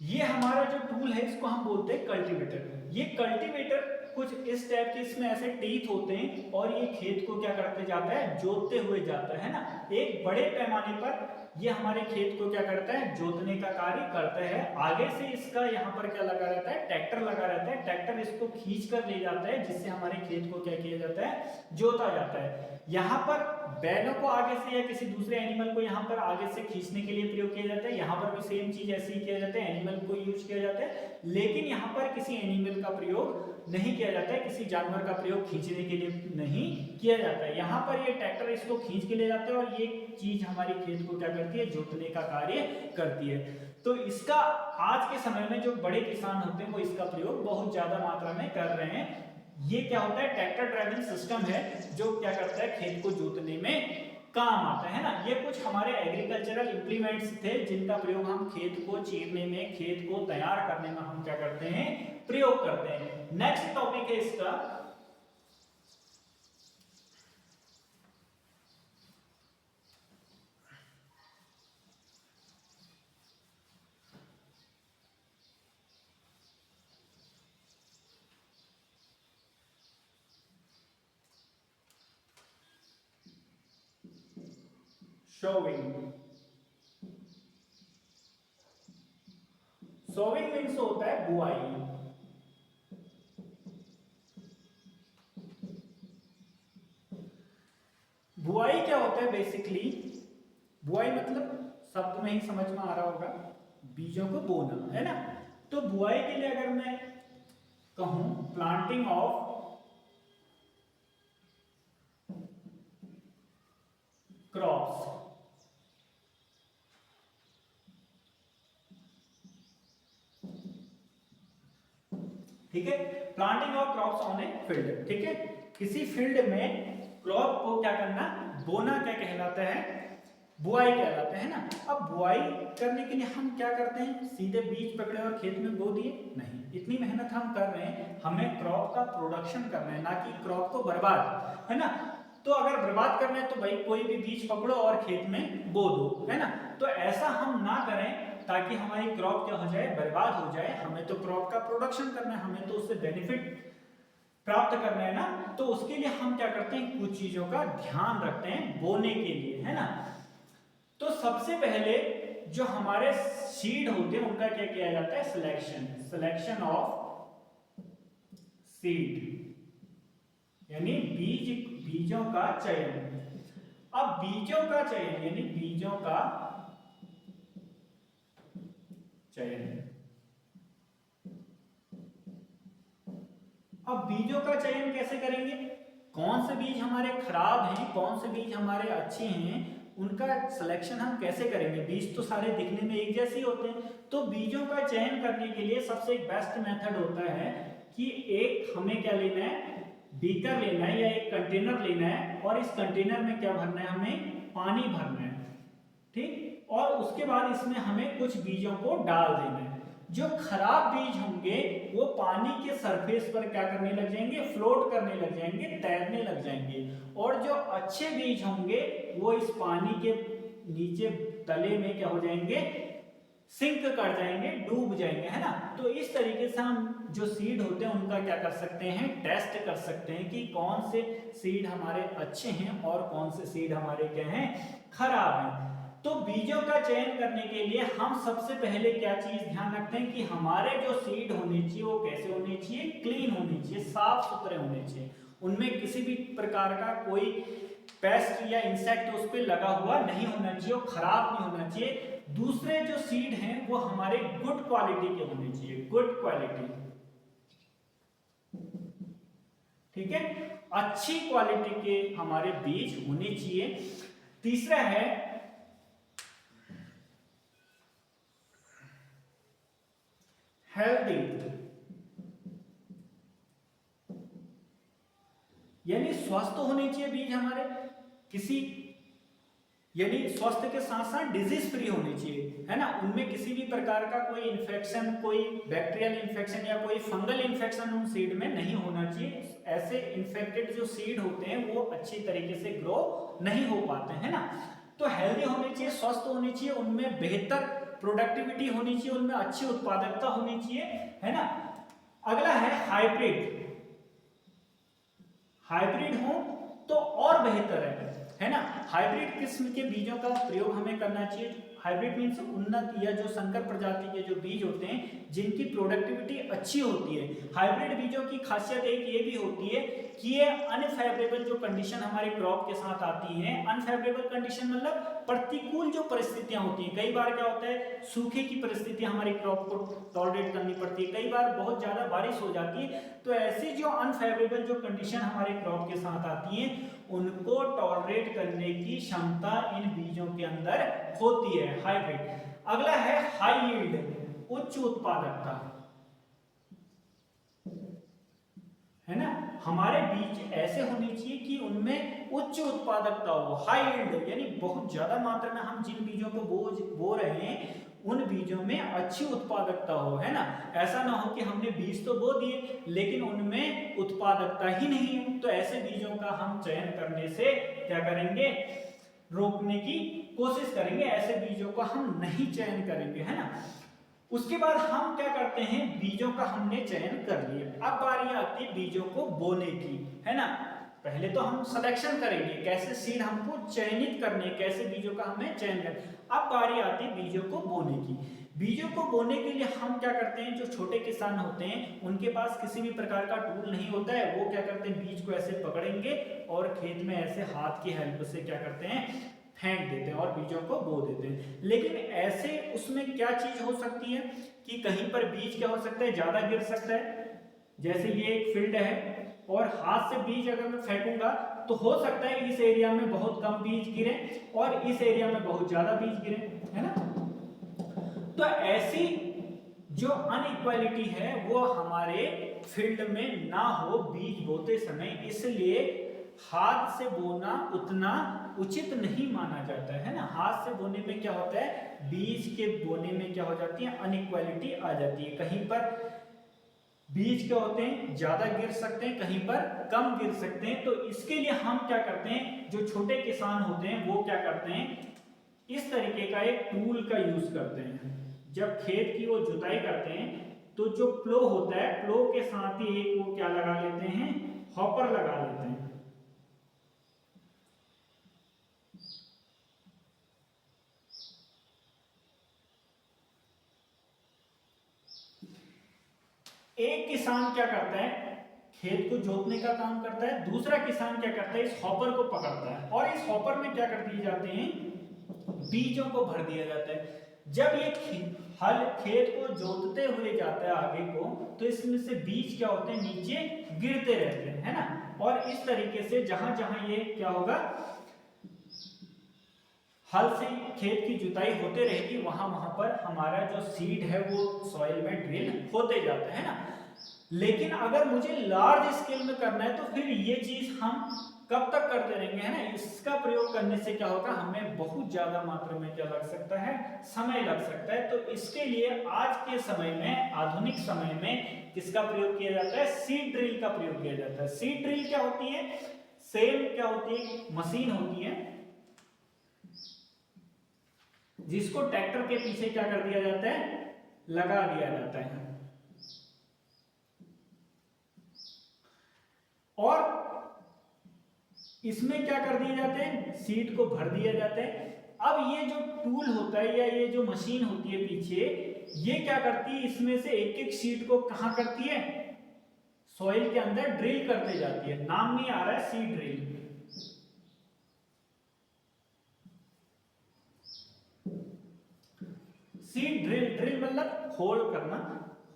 ये हमारा जो टूल है इसको हम बोलते हैं कल्टीवेटर। ये कल्टीवेटर कुछ इस टाइप के, इसमें ऐसे टीथ होते हैं और ये खेत को क्या करते जाता है, जोतते हुए जाता है ना। एक बड़े पैमाने पर ये हमारे खेत को क्या करता है, जोतने का कार्य करता है। आगे से इसका यहाँ पर क्या लगा रहता है, ट्रैक्टर लगा रहता है। ट्रैक्टर इसको खींच कर ले जाता है, जिससे हमारे खेत को क्या किया जाता है, जोता जाता है। यहाँ पर बैलों को आगे से या किसी दूसरे एनिमल को यहाँ पर आगे से खींचने के लिए प्रयोग किया जाता है। यहाँ पर भी सेम चीज ऐसे ही किया जाता है, एनिमल को यूज किया जाता है। लेकिन यहाँ पर किसी एनिमल का प्रयोग नहीं किया जाता है, किसी जानवर का प्रयोग खींचने के लिए नहीं किया जाता है। यहाँ पर ये ट्रैक्टर इसको खींच के ले जाता है और ये चीज हमारी खेत को क्या करती है, जोतने का कार्य करती है। तो इसका आज के समय में जो बड़े किसान होते हैं वो इसका प्रयोग बहुत ज्यादा मात्रा में कर रहे हैं। ये क्या होता है, ट्रैक्टर ड्राइविंग सिस्टम है जो क्या करता है, खेत को जोतने में काम आता है ना। ये कुछ हमारे एग्रीकल्चरल इंप्लीमेंट्स थे जिनका प्रयोग हम खेत को चीरने में, खेत को तैयार करने में हम क्या करते हैं, प्रयोग करते हैं। नेक्स्ट टॉपिक है इसका शोविंग। शोविंग मीन्स होता है बुआई। बुआई क्या होता है बेसिकली, बुआई मतलब शब्द में ही समझ में आ रहा होगा, बीजों को बोना है ना। तो बुआई के लिए अगर मैं कहूं प्लांटिंग ऑफ क्रॉप्स, ठीक है, planting of crops on a field, ठीक है, किसी फील्ड में क्रॉप को क्या करना, बोना क्या कहलाता है, बुआई कहलाता है ना। अब बुआई करने के लिए हम क्या करते हैं, सीधे बीज पकड़े और खेत में बो दिए, नहीं, इतनी मेहनत हम कर रहे हैं, हमें क्रॉप का प्रोडक्शन करना है, ना कि क्रॉप को बर्बाद, है ना। तो अगर बर्बाद करना है तो भाई कोई भी बीज पकड़ो और खेत में बो दो, है ना। तो ऐसा हम ना करें ताकि हमारी क्रॉप क्या हो जाए, बर्बाद हो जाए। हमें तो क्रॉप का प्रोडक्शन करना है, हमें तो उससे बेनिफिट प्राप्त करना है ना। तो उसके लिए हम क्या करते हैं, कुछ चीजों का ध्यान रखते हैं बोने के लिए, है ना। तो सबसे पहले जो हमारे सीड होते हैं उनका क्या किया जाता है, सिलेक्शन, सिलेक्शन ऑफ सीड, यानी बीजों का चयन। अब बीजों का चयन यानी बीजों का चयन, अब बीजों का चयन कैसे करेंगे, कौन से बीज हमारे खराब हैं, कौन से बीज हमारे अच्छे हैं, उनका सिलेक्शन हम कैसे करेंगे। बीज तो सारे दिखने में एक जैसे ही होते हैं, तो बीजों का चयन करने के लिए सबसे एक बेस्ट मेथड होता है कि एक हमें क्या लेना है, बीकर लेना है या एक कंटेनर लेना है, और इस कंटेनर में क्या भरना है, हमें पानी भरना है, ठीक, और उसके बाद इसमें हमें कुछ बीजों को डाल देना है। जो खराब बीज होंगे वो पानी के सरफेस पर क्या करने लग जाएंगे, फ्लोट करने लग जाएंगे, तैरने लग जाएंगे, और जो अच्छे बीज होंगे वो इस पानी के नीचे तले में क्या हो जाएंगे, सिंक कर जाएंगे, डूब जाएंगे, है ना। तो इस तरीके से हम जो सीड होते हैं उनका क्या कर सकते हैं, टेस्ट कर सकते हैं कि कौन से सीड हमारे अच्छे हैं और कौन से सीड हमारे क्या हैं, खराब हैं। तो बीजों का चयन करने के लिए हम सबसे पहले क्या चीज ध्यान रखते हैं कि हमारे जो सीड होने चाहिए वो कैसे होने चाहिए, क्लीन होने चाहिए, साफ सुथरे होने चाहिए, उनमें किसी भी प्रकार का कोई पेस्ट या इंसेक्ट उस पर लगा हुआ नहीं होना चाहिए, वो खराब नहीं होना चाहिए। दूसरे जो सीड हैं वो हमारे गुड क्वालिटी के होने चाहिए, गुड क्वालिटी, ठीक है, अच्छी क्वालिटी के हमारे बीज होने चाहिए। तीसरा है हेल्दी, यानी स्वस्थ होने चाहिए बीज हमारे, किसी यानी स्वास्थ्य के साथ साथ डिजीज फ्री होने चाहिए, है ना, उनमें किसी भी प्रकार का कोई इन्फेक्शन, कोई बैक्टीरियल इन्फेक्शन या कोई फंगल इन्फेक्शन उन सीड में नहीं होना चाहिए। ऐसे इन्फेक्टेड जो सीड होते हैं वो अच्छी तरीके से ग्रो नहीं हो पाते हैं ना। तो हेल्दी होने चाहिए, स्वस्थ होने चाहिए, उनमें बेहतर प्रोडक्टिविटी होनी चाहिए, उनमें अच्छी उत्पादकता होनी चाहिए, है ना। अगला है हाइब्रिड, हाइब्रिड हो तो और बेहतर है ना। हाइब्रिड किस्म के बीजों का प्रयोग हमें करना चाहिए। हाइब्रिड मीन्स उन्नत या जो संकर प्रजाति के जो बीज होते हैं जिनकी प्रोडक्टिविटी अच्छी होती है। हाइब्रिड बीजों की खासियत एक ये भी होती है कि ये अनफेवरेबल जो कंडीशन हमारे क्रॉप के साथ आती है, अनफेवरेबल कंडीशन मतलब प्रतिकूल जो परिस्थितियां होती हैं, कई बार क्या होता है सूखे की परिस्थितियां हमारी क्रॉप को टॉलरेट करनी पड़ती है, कई बार बहुत ज्यादा बारिश हो जाती है। तो ऐसी जो अनफेवरेबल जो कंडीशन हमारे क्रॉप के साथ आती है उनको टॉलरेट करने की क्षमता इन बीजों के अंदर होती है, हाइब्रिड। अगला है हाई यील्ड, उच्च उत्पादकता, है ना। हमारे बीज ऐसे होने चाहिए कि उनमें उच्च उत्पादकता हो, हाई यील्ड, यानी बहुत ज्यादा मात्रा में हम जिन बीजों को बो रहे हैं उन बीजों में अच्छी उत्पादकता हो, है ना। ऐसा ना हो कि हमने बीज तो बो दिए लेकिन उनमें उत्पादकता ही नहीं हो, तो ऐसे बीजों का हम चयन करने से क्या करेंगे, रोकने की कोशिश करेंगे, ऐसे बीजों का हम नहीं चयन करेंगे, है ना। उसके बाद हम क्या करते हैं, बीजों का हमने चयन कर लिया, अब बारी आती है बीजों को बोने की, है ना। पहले तो हम सिलेक्शन करेंगे, कैसे सीड हमको चयनित करने, कैसे बीजों का हमें चयन करना। अब बारी आती है बीजों को बोने की। बीजों को बोने के लिए हम क्या करते हैं, जो छोटे किसान होते हैं उनके पास किसी भी प्रकार का टूल नहीं होता है, वो क्या करते हैं, बीज को ऐसे पकड़ेंगे और खेत में ऐसे हाथ की हेल्प से क्या करते हैं, फेंक देते हैं और बीजों को बो देते हैं। लेकिन ऐसे उसमें क्या चीज हो सकती है कि कहीं पर बीज क्या हो सकता है, ज्यादा गिर सकता है। जैसे ये एक फील्ड है और हाथ से बीज अगर मैं फेंकूंगा तो हो सकता है इस एरिया में बहुत कम बीज गिरे और इस एरिया में बहुत ज्यादा बीज गिरे, है ना। तो ऐसी जो अनइक्वालिटी है वो हमारे फील्ड में ना हो बीज बोते समय, इसलिए हाथ से बोना उतना उचित नहीं माना जाता है ना। हाथ से बोने में क्या होता है, बीज के बोने में क्या हो जाती है, अनइक्वालिटी आ जाती है। कहीं पर बीज क्या होते हैं, ज्यादा गिर सकते हैं, कहीं पर कम गिर सकते हैं। तो इसके लिए हम क्या करते हैं, जो छोटे किसान होते हैं वो क्या करते हैं, इस तरीके का एक टूल का यूज करते हैं। जब खेत की वो जुताई करते हैं तो जो प्लो होता है, प्लो के साथ ही एक वो क्या लगा लेते हैं, हॉपर लगा लेते हैं। एक किसान क्या करता है, खेत को जोतने का काम करता है, दूसरा किसान क्या करता है, इस हॉपर को पकड़ता है और इस हॉपर में क्या कर दिए जाते हैं, बीजों को भर दिया जाता है। जब ये हल खेत को जोतते हुए जाता है आगे को, तो इसमें से बीज क्या होते हैं, नीचे गिरते रहते हैं, है ना। और इस तरीके से जहां जहां ये क्या होगा, हल से खेत की जुताई होते रहेगी, वहां वहां पर हमारा जो सीड है वो सॉइल में ड्रिल होते जाते हैं ना। लेकिन अगर मुझे लार्ज स्केल में करना है तो फिर ये चीज हम कब तक करते रहेंगे, है ना। इसका प्रयोग करने से क्या होगा, हमें बहुत ज्यादा मात्रा में क्या लग सकता है, समय लग सकता है। तो इसके लिए आज के समय में, आधुनिक समय में किसका प्रयोग किया जाता है, सीड ड्रिल का प्रयोग किया जाता है। सीड ड्रिल क्या होती है, सेम क्या होती है, मशीन होती है जिसको ट्रैक्टर के पीछे क्या कर दिया जाता है, लगा दिया जाता है और इसमें क्या कर दिए जाते हैं, सीड को भर दिया जाता है। अब ये जो टूल होता है या ये जो मशीन होती है पीछे, ये क्या करती है, इसमें से एक एक सीड को कहां करती है, सॉइल के अंदर ड्रिल करते जाती है। नाम नहीं आ रहा है, seed drill. Seed drill, drill मतलब होल करना,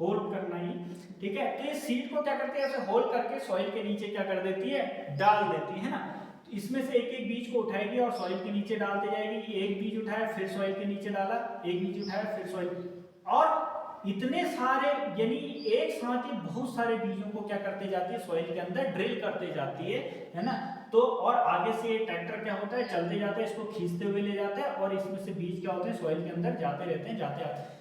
होल करना ही, ठीक है। तो ये सीड को क्या करती है, ऐसे होल करके सॉइल के नीचे क्या कर देती है, डाल देती है ना। तो इसमें से एक एक बीज को उठाएगी और सॉइल के नीचे डालते जाएगी। एक बीज उठाया फिर सॉइल के नीचे डाला, एक बीज उठाया फिर सॉइल, और इतने सारे, यानी एक साथ ही बहुत सारे बीजों को क्या करते जाती है, सॉइल के अंदर ड्रिल करते जाती है ना। तो और आगे से ट्रैक्टर क्या होता है, चलते जाते हैं, इसको खींचते हुए ले जाता है और इसमें से बीज क्या होते हैं, सॉइल के अंदर जाते रहते हैं, जाते आते हैं।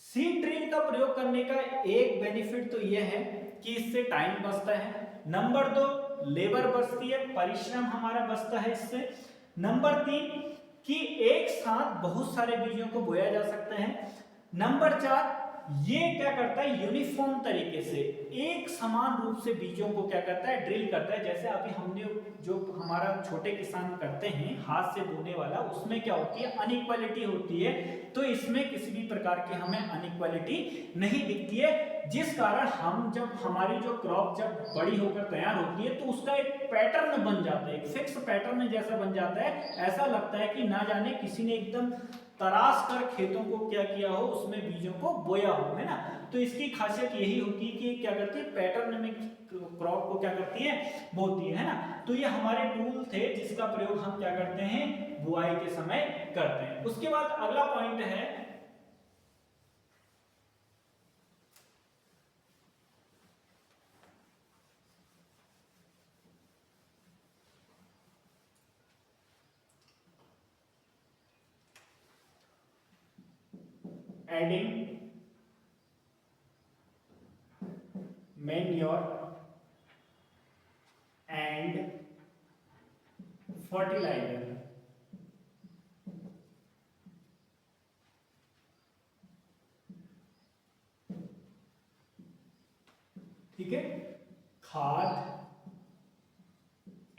सीड ड्रिल का प्रयोग करने का एक बेनिफिट तो यह है कि इससे टाइम बचता है, नंबर 2 लेबर बचती है, परिश्रम हमारा बचता है इससे, नंबर 3 कि एक साथ बहुत सारे बीजों को बोया जा सकता है, नंबर 4 ये क्या करता है, यूनिफॉर्म तरीके से एक समान रूप से बीजों को क्या करता है, ड्रिल करता है। जैसे अभी हमने जो हमारा छोटे किसान करते हैं हाथ से बोने वाला, उसमें क्या होती है, अनइक्वालिटी होती है। तो इसमें किसी भी प्रकार की हमें अनइक्वालिटी नहीं दिखती है, जिस कारण हम जब हमारी जो क्रॉप जब बड़ी होकर तैयार होती है तो उसका एक पैटर्न बन जाता है, एक फिक्स पैटर्न जैसा बन जाता है। ऐसा लगता है कि ना जाने किसी ने एकदम तराश कर खेतों को क्या किया हो, उसमें बीजों को बोया हो, है ना। तो इसकी खासियत यही होती है कि क्या करती है, पैटर्न में क्रॉप को क्या करती है, बोती है ना। तो ये हमारे टूल थे जिसका प्रयोग हम क्या करते हैं, बुआई के समय करते हैं। उसके बाद अगला पॉइंट है एडिंग मैन्योर एंड फर्टिलाइजर। ठीक है, खाद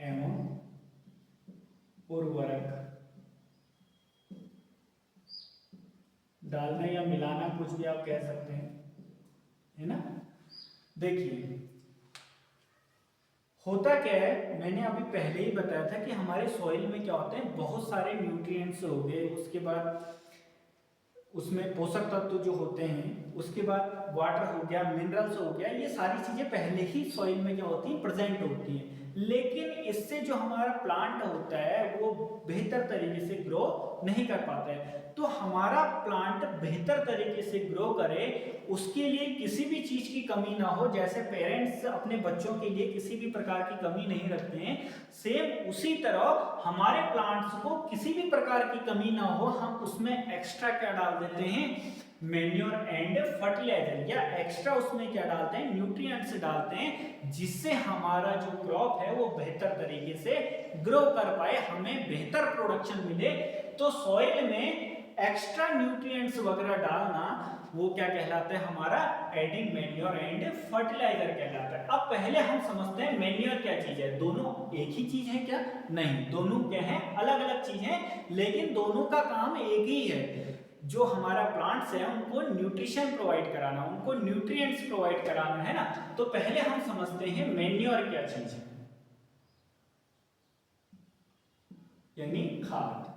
एवं उर्वरक डालना या मिलाना, कुछ भी आप कह सकते हैं, है ना। देखिए होता क्या है, मैंने अभी पहले ही बताया था कि हमारे सॉइल में क्या होते हैं, बहुत सारे न्यूट्रिएंट्स हो गए, उसके बाद उसमें पोषक तत्व जो होते हैं, उसके बाद वाटर हो गया, मिनरल्स हो गया, ये सारी चीजें पहले ही सॉइल में क्या होती हैं, प्रेजेंट होती हैं। लेकिन इससे जो हमारा प्लांट होता है वो बेहतर तरीके से ग्रो नहीं कर पाता है। तो हमारा प्लांट बेहतर तरीके से ग्रो करे उसके लिए किसी भी चीज की कमी ना हो, जैसे पेरेंट्स अपने बच्चों के लिए किसी भी प्रकार की कमी नहीं रखते हैं, सेम उसी तरह हमारे प्लांट्स को किसी भी प्रकार की कमी ना हो, हम उसमें एक्स्ट्रा क्या डाल देते हैं, मैन्योर एंड फर्टिलाइजर, या एक्स्ट्रा उसमें क्या डालते हैं, न्यूट्रिएंट्स डालते हैं, जिससे हमारा जो क्रॉप है वो बेहतर तरीके से ग्रो कर पाए, हमें बेहतर प्रोडक्शन मिले। तो सॉइल में एक्स्ट्रा न्यूट्रिएंट्स वगैरह डालना वो क्या कहलाता है, हमारा एडिंग मैन्योर एंड फर्टिलाइजर कहलाता है। अब पहले हम समझते हैं मैन्योर क्या चीज है। दोनों एक ही चीज है क्या? नहीं, दोनों क्या है, अलग अलग चीज है, लेकिन दोनों का काम एक ही है। जो हमारा प्लांट्स है उनको न्यूट्रिशन प्रोवाइड कराना, उनको न्यूट्रिएंट्स प्रोवाइड कराना, है ना। तो पहले हम समझते हैं मैन्योर क्या चीज है, यानी खाद।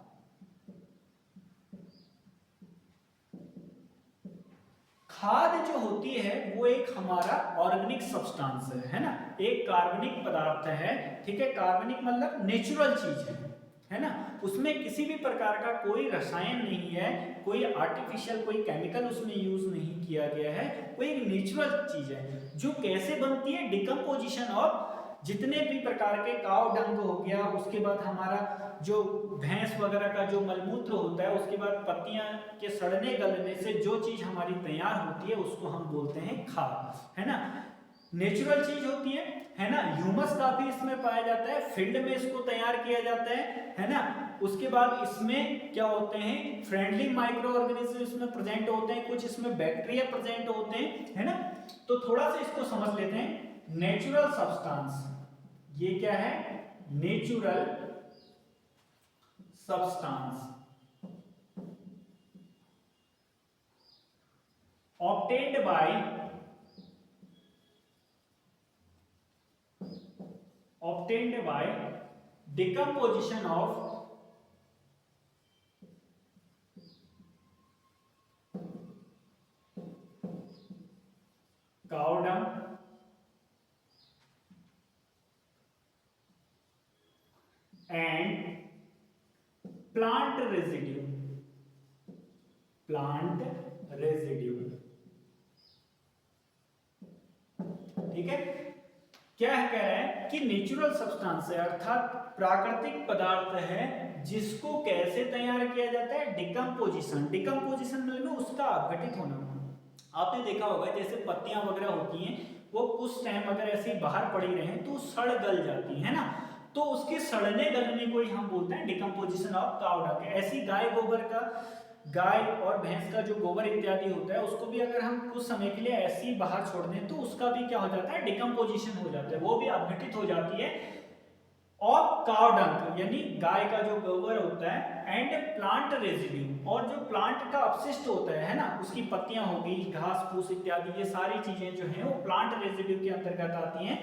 खाद जो होती है वो एक हमारा ऑर्गेनिक सब्सटेंस है ना, एक कार्बनिक पदार्थ है। ठीक है, कार्बनिक मतलब नेचुरल चीज है ना, उसमें किसी भी प्रकार का कोई रसायन नहीं है, कोई आर्टिफिशियल कोई केमिकल उसमें यूज नहीं किया गया है, कोई एक नेचुरल चीज है जो कैसे बनती है, डिकम्पोजिशन ऑफ जितने भी प्रकार के काव डंग हो गया, उसके बाद हमारा जो भैंस वगैरह का जो मलमूत्र होता है, उसके बाद पत्तियां के सड़ने गलने से जो चीज हमारी तैयार होती है उसको हम बोलते हैं खाद, है ना। नेचुरल चीज होती है ना। ह्यूमस काफी इसमें पाया जाता है, फील्ड में इसको तैयार किया जाता है ना। उसके बाद इसमें क्या होते हैं, फ्रेंडली माइक्रो ऑर्गेनिज्म इसमें प्रेजेंट होते हैं, कुछ इसमें बैक्टीरिया प्रेजेंट होते हैं, है ना। तो थोड़ा सा इसको समझ लेते हैं। नेचुरल सब्सटेंस, ये क्या है, natural substance obtained by decomposition of cow dung and plant residue, ठीक है। क्या कह रहा है कि नेचुरल सब्सटेंस है, अर्थात प्राकृतिक पदार्थ है, जिसको कैसे तैयार किया जाता है, डिकम्पोजिशन। डिकम्पोजिशन मतलब उसका अपघटित होना। आपने देखा होगा जैसे पत्तियां वगैरह होती हैं, वो कुछ टाइम अगर ऐसे ही बाहर पड़ी रहे तो सड़ गल जाती है ना, तो उसके सड़ने गलने को ही हम बोलते हैं डिकम्पोजिशन ऑफ काउ डंग। ऐसी गाय गोबर का, गाय और भैंस का जो गोबर इत्यादि होता है उसको भी अगर हम कुछ समय के लिए ऐसे ही बाहर छोड़ दें तो उसका भी क्या हो जाता है, डिकम्पोजिशन हो जाता है, वो भी अपघटित हो जाती है। और काउ डंग यानी गाय का जो गोबर होता है, एंड प्लांट रेजिड्यू, और जो प्लांट का अपशिष्ट होता है ना, उसकी पत्तियां होगी, घास फूस इत्यादि, ये सारी चीजें जो हैं वो प्लांट रेजिड्यू के अंतर्गत आती हैं।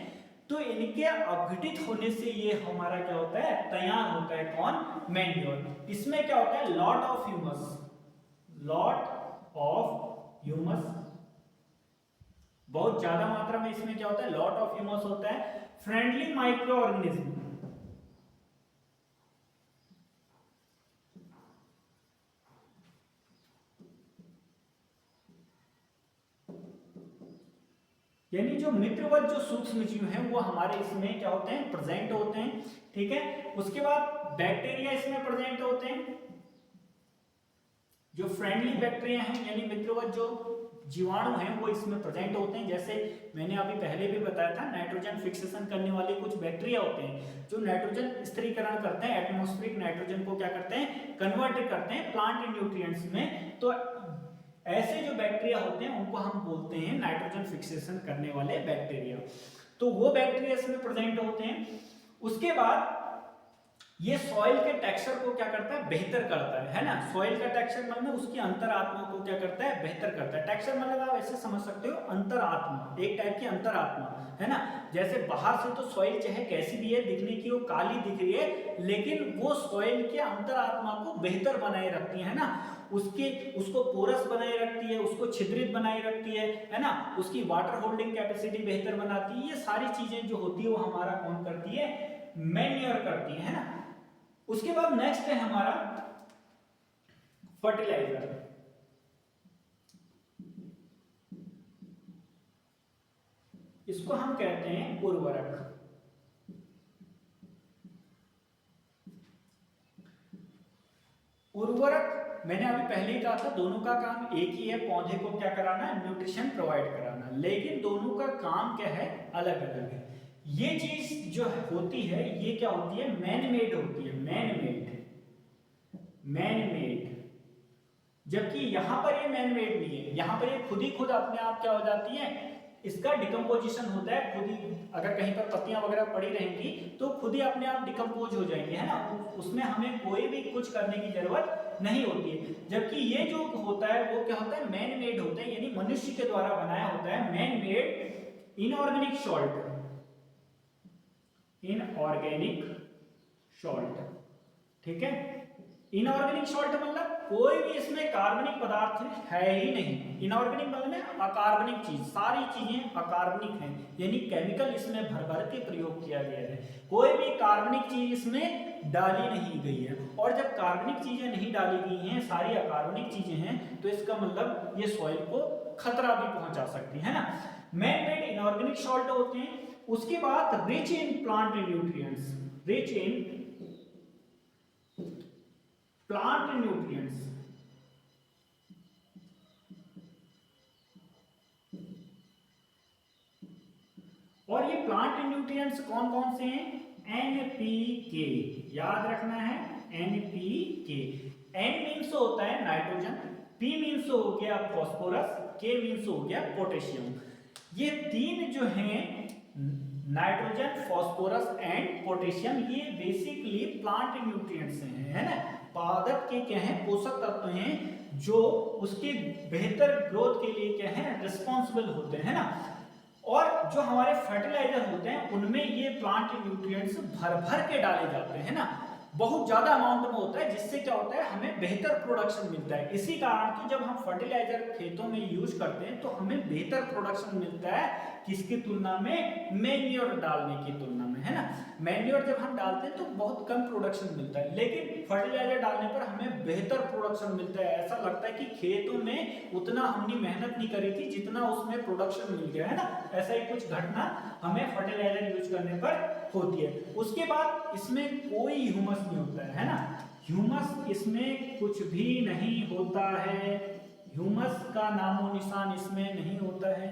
तो इनके अपघटित होने से ये हमारा क्या होता है, तैयार होता है कौन, मैन्योर। इसमें क्या होता है, lot of humus, lot of humus, बहुत ज्यादा मात्रा में इसमें क्या होता है, लॉट ऑफ ह्यूमस होता है। फ्रेंडली माइक्रो ऑर्गेनिज्म, यानी जो मित्रवत जो सूक्ष्म जीव हैं वो हमारे इसमें क्या होते हैं, प्रेजेंट होते हैं। ठीक है, उसके बाद बैक्टीरिया इसमें प्रेजेंट होते हैं, जो फ्रेंडली बैक्टीरिया हैं यानी मित्रवत जो जीवाणु हैं वो इसमें प्रेजेंट होते हैं। जैसे मैंने अभी पहले भी बताया था, नाइट्रोजन फिक्सेशन करने वाले कुछ बैक्टीरिया होते हैं जो नाइट्रोजन स्थिरीकरण करते हैं, एटमॉस्फेरिक नाइट्रोजन को क्या करते हैं, कन्वर्ट करते हैं प्लांट न्यूट्रिएंट्स में। तो ऐसे जो बैक्टीरिया होते हैं उनको हम बोलते हैं नाइट्रोजन फिक्सेशन करने वाले बैक्टीरिया। तो वो बैक्टीरिया इसमें प्रेजेंट होते हैं। उसके बाद ये सॉइल के टेक्सचर को क्या करता है, बेहतर करता है ना। सॉइल का टेक्सचर मतलब उसकी अंतरात्मा को क्या करता है, बेहतर करता है। टेक्सचर मतलब आप ऐसे समझ सकते हो अंतरात्मा, एक टाइप की अंतरात्मा है ना। जैसे बाहर से तो सॉइल चाहे कैसी भी है दिखने की, वो काली दिख रही है, लेकिन वो सॉइल के अंतरात्मा को बेहतर बनाए रखती है ना। उसको पोरस बनाए रखती है, उसको छिद्रित बनाए रखती है ना। उसकी वाटर होल्डिंग कैपेसिटी बेहतर बनाती है। ये सारी चीजें जो होती है वो हमारा कौन करती है, मैन्योर करती है ना। उसके बाद नेक्स्ट है हमारा फर्टिलाइजर। इसको हम कहते हैं उर्वरक। उर्वरक मैंने अभी पहले ही कहा था, दोनों का काम एक ही है, पौधे को क्या कराना, न्यूट्रिशन प्रोवाइड कराना, लेकिन दोनों का काम क्या है, अलग अलग है। ये चीज जो होती है ये क्या होती है, मैन मेड होती है, मैन मेड। जबकि यहां पर ये मैन मेड नहीं है, यहां पर ये खुद ही खुद अपने आप क्या हो जाती है, इसका डिकम्पोजिशन होता है खुद ही। अगर कहीं पर पत्तियां वगैरह पड़ी रहेंगी तो खुद ही अपने आप डिकम्पोज हो जाएंगे, है ना। उसमें हमें कोई भी कुछ करने की जरूरत नहीं होती है। जबकि ये जो होता है वो क्या होता है, मैन मेड होता है, यानी मनुष्य के द्वारा बनाया होता है। Man made inorganic salt, inorganic salt, ठीक है। इनऑर्गेनिक सॉल्ट मतलब कोई भी इसमें कार्बनिक पदार्थ है ही नहीं। इनऑर्गेनिक मतलब अकार्बनिक चीज, सारी चीजें अकार्बनिक हैं, यानी केमिकल इसमें भर भर के प्रयोग किया गया है। कोई भी कार्बनिक चीज इसमें डाली नहीं गई है। और जब कार्बनिक चीजें नहीं डाली गई हैं, सारी अकार्बनिक चीजें हैं, तो इसका मतलब ये सॉइल को खतरा भी पहुंचा सकती है ना। मैन मेड इनऑर्गेनिक सॉल्ट होते हैं। उसके बाद rich in plant nutrients, rich in plant nutrients. और ये प्लांट न्यूट्रिएंट्स कौन कौन से हैं, एनपीके, याद रखना है एनपीके। एन मीन्स होता है नाइट्रोजन, पी मीन्स हो गया फॉस्फोरस, के मीन्स हो गया पोटेशियम। ये तीन जो हैं नाइट्रोजन, फास्फोरस एंड पोटेशियम, ये बेसिकली प्लांट न्यूट्रिएंट्स हैं, है ना। पादप के क्या हैं, पोषक तत्व हैं जो उसके बेहतर ग्रोथ के लिए क्या है, रिस्पॉन्सिबल होते हैं ना। और जो हमारे फर्टिलाइजर होते हैं उनमें ये प्लांट न्यूट्रिएंट्स भर भर के डाले जाते हैं ना, बहुत ज्यादा अमाउंट में होता है, जिससे क्या होता है, हमें बेहतर प्रोडक्शन मिलता है। इसी कारण कि जब हम फर्टिलाइजर खेतों में यूज करते हैं तो हमें बेहतर प्रोडक्शन मिलता है, किसकी तुलना में, मैन्योर डालने की तुलना में, है ना। मैन्योर जब हम डालते हैं तो बहुत कम प्रोडक्शन मिलता है, लेकिन फर्टिलाइजर डालने पर हमें बेहतर प्रोडक्शन मिलता है। ऐसा लगता है कि खेतों में उतना हमने मेहनत नहीं करी थी जितना उसमें प्रोडक्शन मिल गया, है ना। ऐसा ही कुछ घटना हमें फर्टिलाइजर यूज करने पर होती है। उसके बाद इसमें कोई ह्यूमस नहीं होता है ना, ह्यूमस इसमें कुछ भी नहीं होता है, ह्यूमस का नामो निशान इसमें नहीं होता है।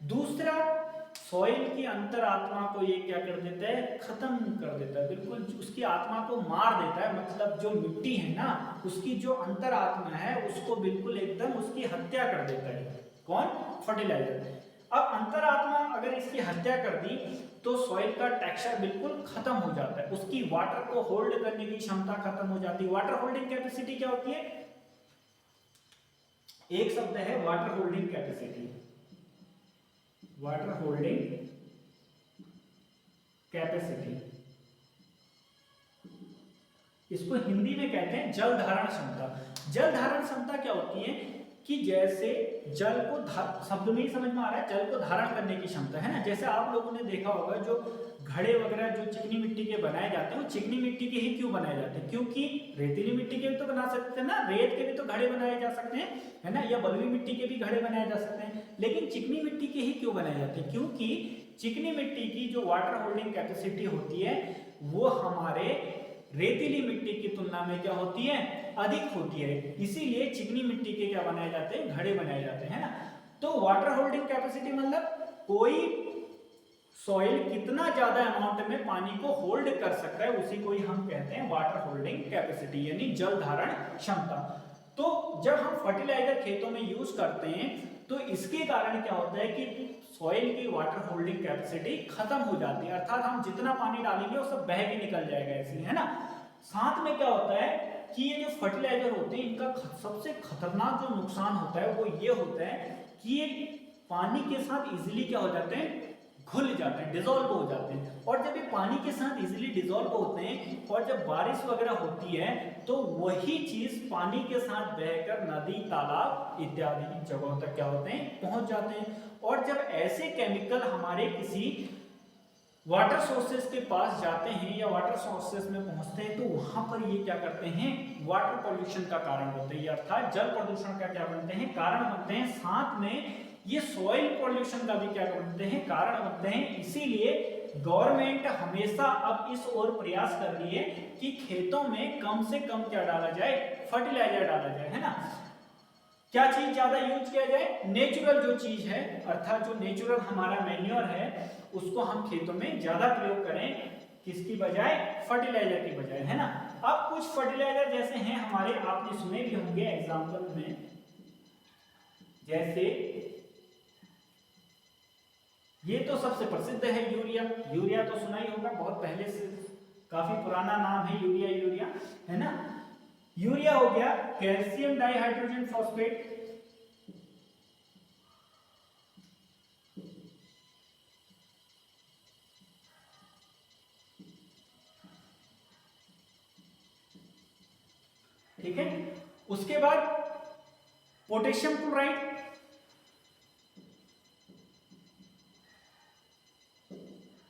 दूसरा, सॉइल की अंतरात्मा को ये क्या कर देता है, खत्म कर देता है, बिल्कुल उसकी आत्मा को मार देता है। मतलब जो मिट्टी है ना, उसकी जो अंतरात्मा है उसको बिल्कुल एकदम उसकी हत्या कर देता है। कौन, फर्टिलाइजर। अब अंतरात्मा अगर इसकी हत्या कर दी तो सॉइल का टेक्सचर बिल्कुल खत्म हो जाता है, उसकी वाटर को होल्ड करने की क्षमता खत्म हो जाती है। वाटर होल्डिंग कैपेसिटी क्या होती है, एक शब्द है water holding capacity, water holding capacity, इसको हिंदी में कहते हैं जल धारण क्षमता। जल धारण क्षमता क्या होती है कि जैसे जल को शब्द में ही समझ में आ रहा है, जल को धारण करने की क्षमता, है ना। जैसे आप लोगों ने देखा होगा जो घड़े वगैरह जो चिकनी मिट्टी के बनाए जाते हैं, वो चिकनी मिट्टी के ही क्यों बनाए जाते हैं, क्योंकि रेतीली मिट्टी के भी तो बना सकते हैं ना, रेत के भी तो घड़े बनाए जा सकते हैं, है ना, या बलुई मिट्टी के भी घड़े बनाए जा सकते हैं, लेकिन चिकनी मिट्टी के ही क्यों बनाए जाते हैं, क्योंकि चिकनी मिट्टी की जो वाटर होल्डिंग कैपेसिटी होती है वो हमारे रेतीली मिट्टी की तुलना में क्या होती है, अधिक होती है। इसीलिए चिकनी मिट्टी के क्या बनाए जाते हैं, घड़े बनाए जाते हैं, है ना। तो वाटर होल्डिंग कैपेसिटी मतलब कोई सॉइल कितना ज्यादा अमाउंट में पानी को होल्ड कर सकता है, उसी को ही हम कहते हैं वाटर होल्डिंग कैपेसिटी, यानी जल धारण क्षमता। तो जब हम फर्टिलाइजर खेतों में यूज करते हैं तो इसके कारण क्या होता है कि सॉइल की वाटर होल्डिंग कैपेसिटी खत्म हो जाती है, अर्थात हम जितना पानी डालेंगे वो सब बह के निकल जाएगा ऐसे, है ना। साथ में क्या होता है कि ये जो फर्टिलाइजर होते हैं इनका सबसे खतरनाक जो नुकसान होता है वो ये होता है कि ये पानी के साथ इजीली क्या हो जाते हैं, घुल जाते हैं, डिसॉल्व हो जाते हैं। और जब ये पानी के साथ इजीली डिसॉल्व होते हैं और जब बारिश वगैरह होती है तो वही चीज पानी के साथ बहकर नदी, तालाब इत्यादि जगहों तक क्या होते हैं, पहुंच जाते हैं। और जब ऐसे केमिकल हमारे किसी वाटर सोर्सेस के पास जाते हैं या वाटर सोर्सेस में पहुंचते हैं तो वहां पर ये क्या करते हैं, वाटर पॉल्यूशन का कारण होते हैं, अर्थात जल प्रदूषण का क्या बनते हैं, कारण बनते हैं। साथ में ये सॉइल पॉल्यूशन का भी क्या बनते हैं, कारण बनते हैं। इसीलिए गवर्नमेंट हमेशा अब इस ओर प्रयास कर रही है कि खेतों में कम से कम क्या डाला जाए, फर्टिलाइजर डाला जाए, है ना। क्या चीज ज्यादा यूज किया जाए, नेचुरल जो चीज है, अर्थात जो नेचुरल हमारा मैन्योर है उसको हम खेतों में ज्यादा प्रयोग करें, किसकी बजाय, फर्टिलाइजर की बजाय, है ना। अब कुछ फर्टिलाइजर जैसे हैं हमारे, आपने सुने भी होंगे एग्जाम्पल में, जैसे ये तो सबसे प्रसिद्ध है यूरिया। यूरिया तो सुना ही होगा, बहुत पहले से काफी पुराना नाम है यूरिया, यूरिया, है ना। यूरिया हो गया कैल्शियम डाइहाइड्रोजन फॉस्फेट, ठीक है। उसके बाद पोटेशियम क्लोराइड,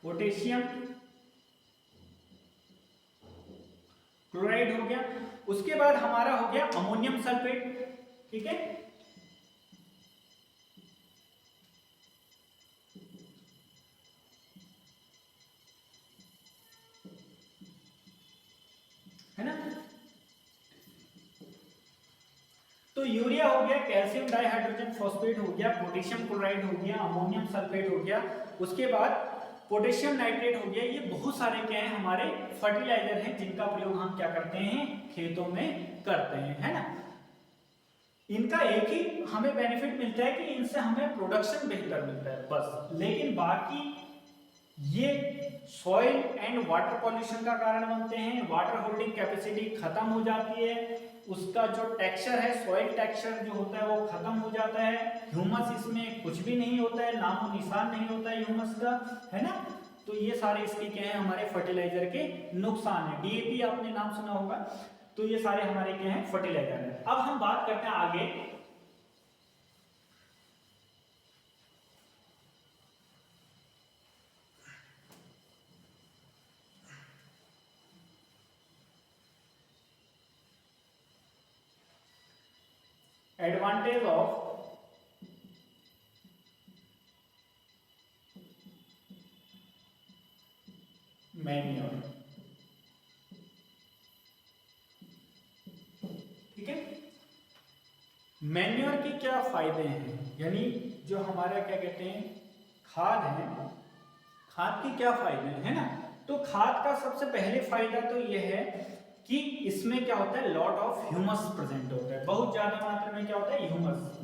पोटेशियम क्लोराइड हो गया। उसके बाद हमारा हो गया अमोनियम सल्फेट, ठीक है। है ना। तो यूरिया हो गया, कैल्शियम डाइहाइड्रोजन फॉस्फेट हो गया, पोटेशियम क्लोराइड हो गया, अमोनियम सल्फेट हो गया, उसके बाद पोटेशियम नाइट्रेट हो गया। ये बहुत सारे क्या है हमारे फर्टिलाइजर हैं जिनका प्रयोग हम क्या करते हैं, खेतों में करते हैं, है ना। इनका एक ही हमें बेनिफिट मिलता है कि इनसे हमें प्रोडक्शन बेहतर मिलता है बस, लेकिन बाकी ये सॉइल एंड वाटर पॉल्यूशन का कारण बनते हैं, वाटर होल्डिंग कैपेसिटी खत्म हो जाती है, उसका जो टेक्सचर है, सॉइल टेक्सचर जो होता है वो खत्म हो जाता है, ह्यूमस इसमें कुछ भी नहीं होता है, नामो निशान नहीं होता है ह्यूमस का, है ना। तो ये सारे इसके क्या है, हमारे फर्टिलाइजर के नुकसान है। डीएपी आपने नाम सुना होगा, तो ये सारे हमारे क्या है, फर्टिलाइजर है। अब हम बात करते हैं आगे एडवांटेज ऑफ मैन्योर, ठीक है। मैन्योर के क्या फायदे हैं, यानी जो हमारा क्या कहते हैं खाद है, खाद के क्या फायदे हैं, है ना। तो खाद का सबसे पहले फायदा तो यह है कि इसमें क्या होता है, लॉट ऑफ ह्यूमस प्रेजेंट होता है, बहुत ज्यादा मात्रा में क्या होता है, ह्यूमस,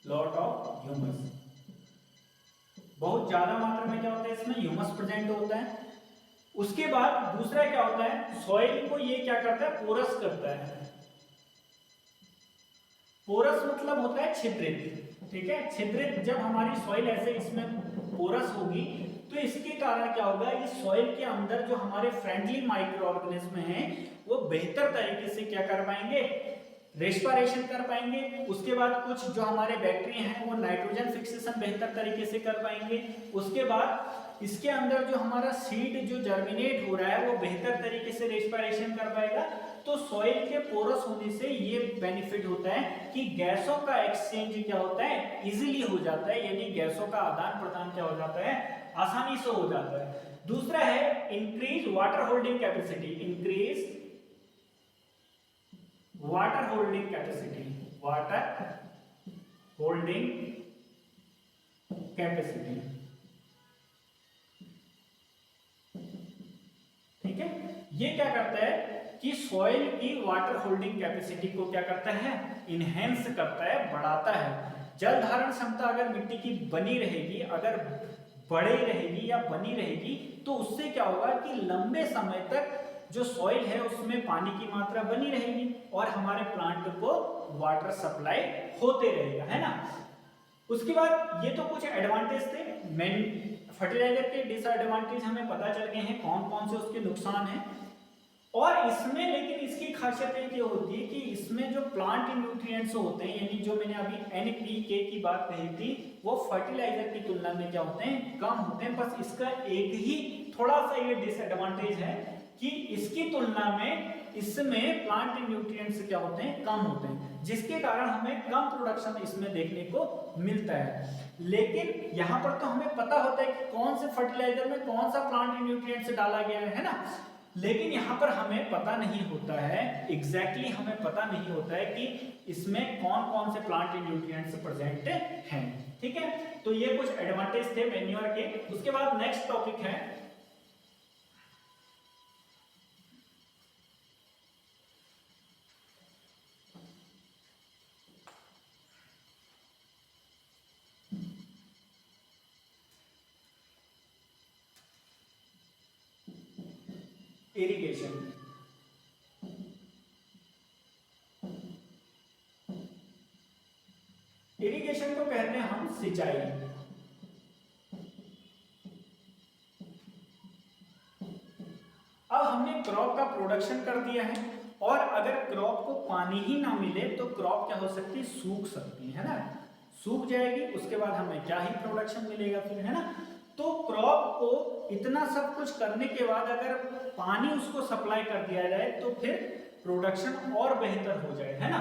लॉट ऑफ ह्यूमस, बहुत ज्यादा मात्रा में क्या होता है, इसमें ह्यूमस प्रेजेंट होता है। उसके बाद दूसरा क्या होता है, सॉइल को ये क्या करता है, पोरस करता है। पोरस मतलब होता है छिद्रित, ठीक है। छिद्रित जब हमारी सॉइल ऐसे इसमें पोरस होगी तो इसके कारण क्या होगा, इस सॉइल के अंदर जो हमारे फ्रेंडली माइक्रो ऑर्गेनिज्म हैं वो बेहतर तरीके से क्या कर पाएंगे, रेस्पिरेशन कर पाएंगे। उसके बाद कुछ जो हमारे बैक्टीरिया हैं वो नाइट्रोजन फिक्सेशन बेहतर तरीके से कर पाएंगे। उसके बाद इसके अंदर जो हमारा सीड जो जर्मिनेट हो रहा है वो बेहतर तरीके से रेस्पिरेशन कर पाएगा। तो सॉइल के पोरस होने से ये बेनिफिट होता है कि गैसों का एक्सचेंज क्या होता है, इजीली हो जाता है, यानी गैसों का आदान प्रदान क्या हो जाता है, आसानी से हो जाता है। दूसरा है increase water holding capacity, increase water holding capacity, water holding capacity. ठीक है, ये क्या करता है कि सॉइल की वाटर होल्डिंग कैपेसिटी को क्या करता है, इनहेंस करता है, बढ़ाता है। जल धारण क्षमता अगर मिट्टी की बनी रहेगी, अगर बढ़ी रहेगी या बनी रहेगी, तो उससे क्या होगा कि लंबे समय तक जो सॉइल है उसमें पानी की मात्रा बनी रहेगी और हमारे प्लांट को वाटर सप्लाई होते रहेगा, है ना। उसके बाद ये तो कुछ एडवांटेज थे, फर्टिलाइजर के डिसएडवांटेज हमें पता चल गए हैं, कौन कौन से उसके नुकसान हैं। और इसमें लेकिन इसकी खासियत ये होती है कि इसमें जो प्लांट न्यूट्रिएंट्स होते हैं, यानी जो मैंने अभी NPK की बात कही थी, वो फर्टिलाइजर की तुलना में क्या होते हैं, कम होते हैं। बस इसका एक ही थोड़ा सा ये डिसएडवांटेज है कि इसकी तुलना में इसमें प्लांट न्यूट्रिएंट्स क्या होते हैं, कम होते हैं, जिसके कारण हमें कम प्रोडक्शन इसमें देखने को मिलता है। लेकिन यहाँ पर तो हमें पता होता है कि कौन से फर्टिलाइजर में कौन सा प्लांट न्यूट्रिएंट्स डाला गया है ना। लेकिन यहाँ पर हमें पता नहीं होता है, एग्जैक्टली हमें पता नहीं होता है कि इसमें कौन कौन से प्लांट न्यूट्रिएंट्स प्रेजेंट हैं। ठीक है, तो ये कुछ एडवांटेज थे मैन्योर के। उसके बाद नेक्स्ट टॉपिक है इरिगेशन। इरिगेशन को कहते हैं हम सिंचाई। अब हमने क्रॉप का प्रोडक्शन कर दिया है, और अगर क्रॉप को पानी ही ना मिले तो क्रॉप क्या हो सकती है, सूख सकती है ना, सूख जाएगी। उसके बाद हमें क्या ही प्रोडक्शन मिलेगा फिर, है ना। तो क्रॉप को इतना सब कुछ करने के बाद अगर पानी उसको सप्लाई कर दिया जाए तो फिर प्रोडक्शन और बेहतर हो जाए, है ना।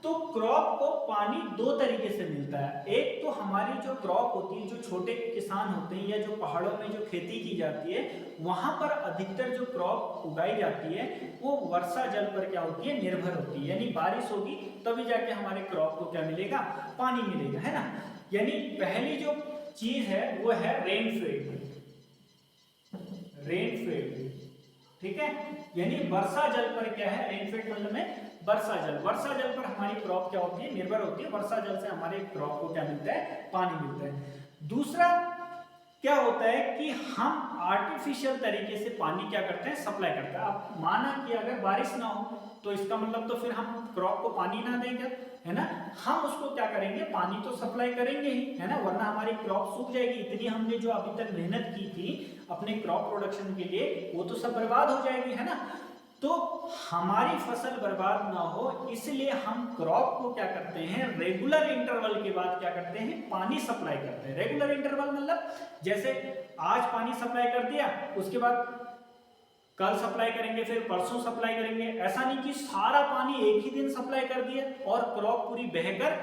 तो क्रॉप को पानी दो तरीके से मिलता है। एक तो हमारी जो क्रॉप होती है, जो छोटे किसान होते हैं या जो पहाड़ों में जो खेती की जाती है, वहां पर अधिकतर जो क्रॉप उगाई जाती है वो वर्षा जल पर क्या होती है, निर्भर होती है। यानी बारिश होगी तभी जाके हमारे क्रॉप को क्या मिलेगा, पानी मिलेगा, है ना। यानी पहली जो चीज है वो है रेनफेड, रेनफेड। ठीक है, यानी वर्षा जल पर क्या है, रेनफेड मतलब में वर्षा जल, वर्षा जल पर हमारी क्रॉप क्या होती है, निर्भर होती है। वर्षा जल से हमारे क्रॉप को क्या मिलता है, पानी मिलता है। दूसरा क्या होता है कि हम आर्टिफिशियल तरीके से पानी क्या करते हैं, सप्लाई करते हैं। अब माना कि अगर बारिश ना हो तो इसका मतलब तो फिर हम क्रॉप को पानी ना देंगे, है ना। हम उसको क्या करेंगे, पानी तो सप्लाई करेंगे ही, है ना, वरना हमारी क्रॉप सूख जाएगी। इतनी हमने जो अभी तक मेहनत की थी अपने क्रॉप प्रोडक्शन के लिए, वो तो सब बर्बाद हो जाएगी, है ना। तो हमारी फसल बर्बाद ना हो इसलिए हम क्रॉप को क्या करते हैं, रेगुलर इंटरवल के बाद क्या करते हैं, पानी सप्लाई करते हैं। रेगुलर इंटरवल मतलब जैसे आज पानी सप्लाई कर दिया, उसके बाद कल सप्लाई करेंगे, फिर परसों सप्लाई करेंगे। ऐसा नहीं कि सारा पानी एक ही दिन सप्लाई कर दिया और क्रॉप पूरी बहकर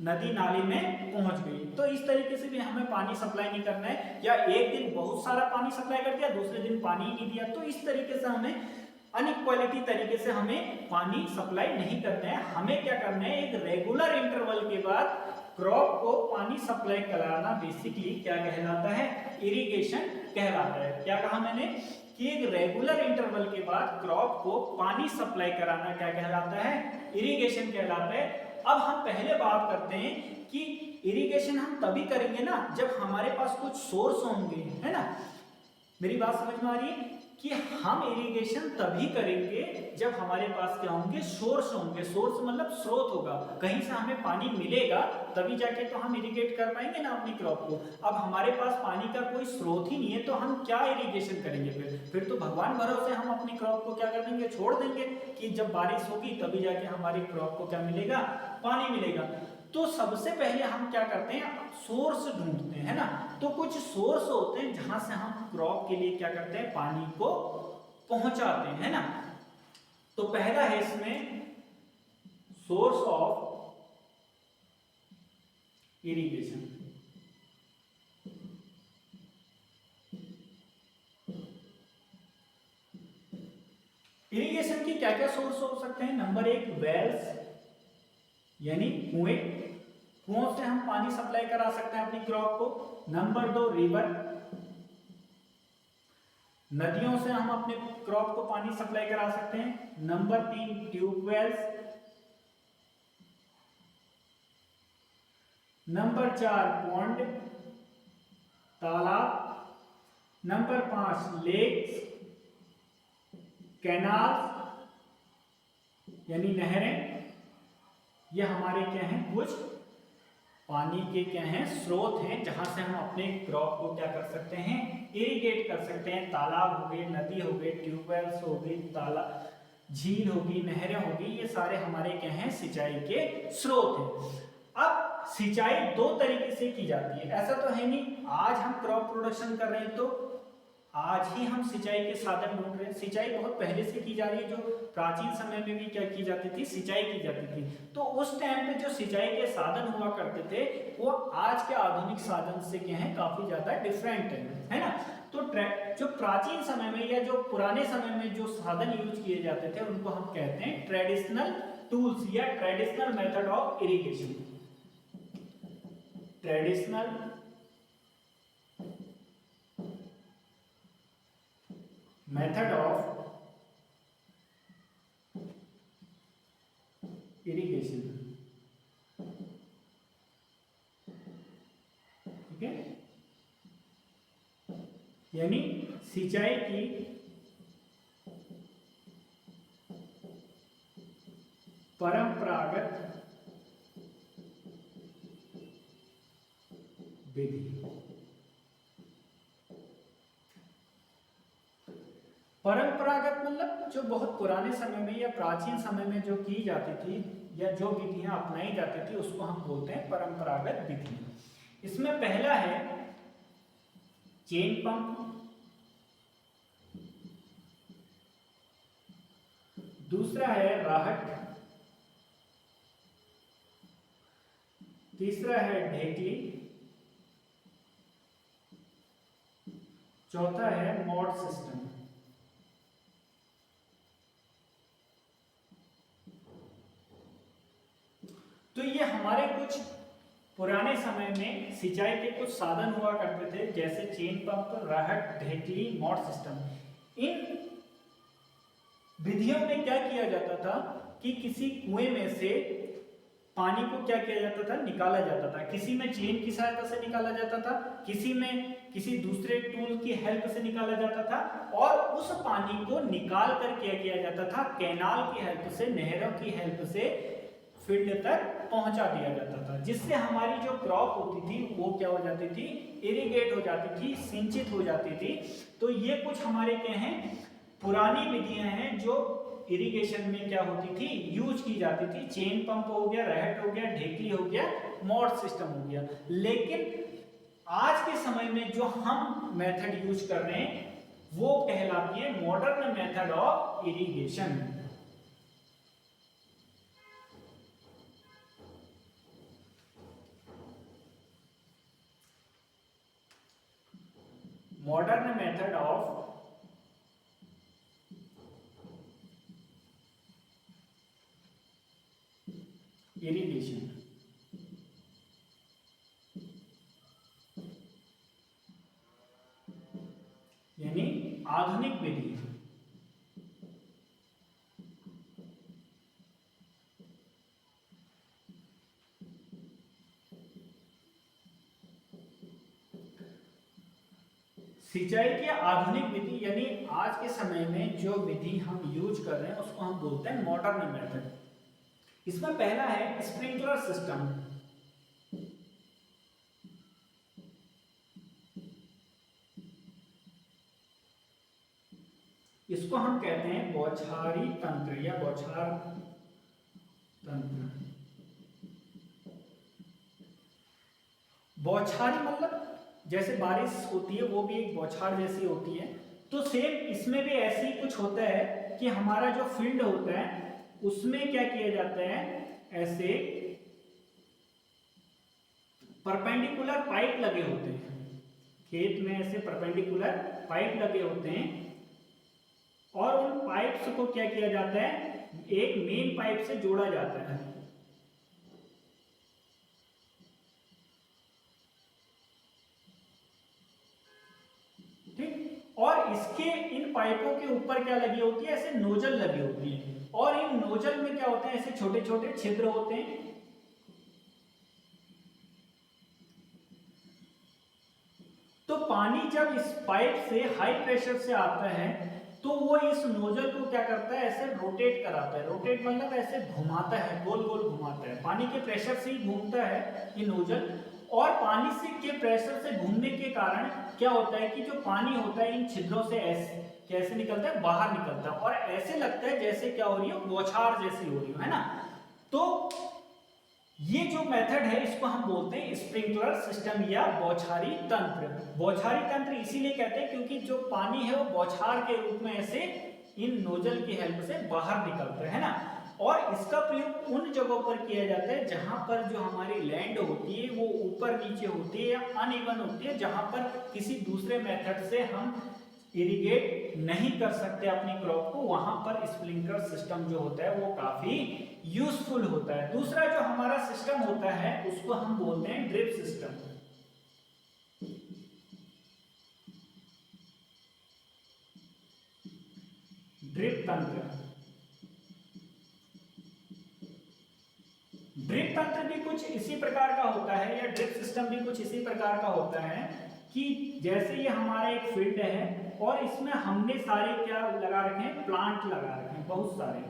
नदी नाली में पहुंच गई। तो इस तरीके से भी हमें पानी सप्लाई नहीं करना है, या एक दिन बहुत सारा पानी सप्लाई कर दिया, दूसरे दिन पानी ही नहीं दिया। तो इस तरीके से हमें अनइक्वालिटी तरीके से हमें पानी सप्लाई नहीं करना है। हमें क्या करना है, एक रेगुलर इंटरवल के बाद क्रॉप को पानी सप्लाई कराना बेसिकली क्या कहलाता है, इरिगेशन कहलाता है। क्या कहा मैंने कि एक रेगुलर इंटरवल के बाद क्रॉप को पानी सप्लाई कराना क्या कहलाता है, इरिगेशन कहलाता है। अब हम पहले बात करते हैं कि इरिगेशन हम तभी करेंगे ना जब हमारे पास कुछ सोर्स होंगे, है ना। मेरी बात समझ में आ रही है कि हम इरिगेशन तभी करेंगे जब हमारे पास क्या होंगे, सोर्स होंगे। सोर्स मतलब स्रोत होगा, कहीं से हमें पानी मिलेगा तभी जाके तो हम इरिगेट कर पाएंगे ना अपनी क्रॉप को। अब हमारे पास पानी का कोई स्रोत ही नहीं है तो हम क्या इरिगेशन करेंगे, फिर तो भगवान भरोसे हम अपनी क्रॉप को क्या कर देंगे, छोड़ देंगे कि जब बारिश होगी तभी जाके हमारी क्रॉप को क्या मिलेगा, पानी मिलेगा। तो सबसे पहले हम क्या करते हैं, सोर्स ढूंढते हैं, है ना। तो कुछ सोर्स होते हैं जहां से हम क्रॉप के लिए क्या करते हैं, पानी को पहुंचाते हैं, है ना। तो पहला है इसमें सोर्स ऑफ इरिगेशन। क्या क्या सोर्स हो सकते हैं? नंबर 1 वेल्स यानी कुएं, कुओं से हम पानी सप्लाई करा सकते हैं अपनी क्रॉप को। नंबर 2 रिवर, नदियों से हम अपने क्रॉप को पानी सप्लाई करा सकते हैं। Number 3 tube wells. नंबर 4 पॉन्ड तालाब। नंबर 5 लेक्स, कैनाल्स यानी नहरें। ये हमारे क्या हैं? कुछ पानी के क्या हैं? स्रोत हैं जहां से हम अपने क्रॉप को क्या कर सकते हैं? इरिगेट कर सकते हैं। तालाब हो गए, नदी हो गए, ट्यूबवेल्स हो गई, तालाब, झील होगी, नहरें होगी, ये सारे हमारे क्या हैं? सिंचाई के स्रोत हैं। अब सिंचाई दो तरीके से की जाती है, ऐसा तो है नहीं आज हम क्रॉप प्रोडक्शन कर रहे हैं तो आज ही हम सिंचाई के साधन ढूंढ रहे हैं। सिंचाई बहुत पहले से की जा रही है, जो प्राचीन समय में भी क्या की जाती थी? सिंचाई की जाती थी। तो उस टाइम पे जो सिंचाई के साधन हुआ करते थे वो आज के आधुनिक साधन से क्या है? काफी ज्यादा डिफरेंट है ना। तो जो प्राचीन समय में या जो पुराने समय में जो साधन यूज किए जाते थे उनको हम कहते हैं ट्रेडिशनल टूल्स या traditional method of irrigation. Traditional method of irrigation, ठीक है, यानी सिंचाई की परंपरागत विधि। परंपरागत मतलब जो बहुत पुराने समय में या प्राचीन समय में जो की जाती थी या जो विधियां अपनाई जाती थी उसको हम बोलते हैं परंपरागत विधि। इसमें पहला है चेन पंप, दूसरा है राहट, तीसरा है ढेकली, चौथा है मॉड सिस्टम। तो ये हमारे कुछ पुराने समय में सिंचाई के कुछ साधन हुआ करते थे, जैसे चेन पंप, राहट, ढेकली, मॉड सिस्टम। इन विधियों में क्या किया जाता था कि किसी कुएं में से पानी को क्या किया जाता था? निकाला जाता था। किसी में चेन की सहायता से निकाला जाता था, किसी में किसी दूसरे टूल की हेल्प से निकाला जाता था, और उस पानी को निकाल कर क्या किया जाता था? कैनाल की हेल्प से, नहरों की हेल्प से फील्ड तक पहुंचा दिया जाता था, जिससे हमारी जो क्रॉप होती थी वो क्या हो जाती थी? इरिगेट हो जाती थी, सिंचित हो जाती थी। तो ये कुछ हमारे क्या हैं? पुरानी विधियां हैं जो इरिगेशन में क्या होती थी? यूज की जाती थी। चेन पंप हो गया, रहट हो गया, ढेकली हो गया, मॉड सिस्टम हो गया। लेकिन आज के समय में जो हम मेथड यूज कर रहे हैं वो कहलाती है modern method of irrigation. Modern method of irrigation, यानी आधुनिक विधि। सिंचाई की आधुनिक विधि यानी आज के समय में जो विधि हम यूज कर रहे हैं उसको हम बोलते हैं मॉडर्न मेथड। इसमें पहला है स्प्रिंकलर सिस्टम। इसको हम कहते हैं बौछारी तंत्र या बौछार तंत्र। बौछारी मतलब जैसे बारिश होती है वो भी एक बौछार जैसी होती है, तो सेम इसमें भी ऐसे ही कुछ होता है कि हमारा जो फील्ड होता है उसमें क्या किया जाता है? ऐसे परपेंडिकुलर पाइप लगे होते हैं, खेत में ऐसे परपेंडिकुलर पाइप लगे होते हैं, और उन पाइप्स को क्या किया जाता है, एक मेन पाइप से जोड़ा जाता है। ठीक, और इसके इन पाइपों के ऊपर क्या लगी होती है, ऐसे नोजल लगी होती है, और इन नोजल में क्या होते हैं, ऐसे छोटे छोटे छिद्र होते हैं। तो पानी जब इस पाइप से हाई प्रेशर से आता है तो वो इस नोजल को क्या करता है, ऐसे रोटेट कराता है। रोटेट मतलब ऐसे घुमाता है, गोल गोल घुमाता है, पानी के प्रेशर से ही घूमता है ये नोजल। और पानी से के प्रेशर से घूमने के कारण क्या होता है कि जो पानी होता है इन छिद्रों से ऐसे कैसे निकलता है, बाहर निकलता है, और ऐसे लगता है जैसे क्या हो रही हो, बौछार जैसी हो रही हो, है ना। तो ये जो मेथड है इसको हम बोलते हैं स्प्रिंकलर सिस्टम या बौछारी तंत्र। बौछारी तंत्र इसीलिए कहते हैं क्योंकि जो पानी है वो बौछार के रूप में ऐसे इन नोजल की हेल्प से बाहर निकलता है ना। और इसका प्रयोग उन जगहों पर किया जाता है जहां पर जो हमारी लैंड होती है वो ऊपर नीचे होती है या अनइवन होती है, जहां पर किसी दूसरे मेथड से हम इरिगेट नहीं कर सकते अपनी क्रॉप को, वहां पर स्प्रिंकलर सिस्टम जो होता है वो काफी यूजफुल होता है। दूसरा जो हमारा सिस्टम होता है उसको हम बोलते हैं ड्रिप सिस्टम। ड्रिप तंत्र, ड्रिप तंत्र भी कुछ इसी प्रकार का होता है, या ड्रिप सिस्टम भी कुछ इसी प्रकार का होता है कि जैसे ये हमारा एक फील्ड है और इसमें हमने सारे क्या लगा रखे हैं, प्लांट लगा रखे हैं बहुत सारे,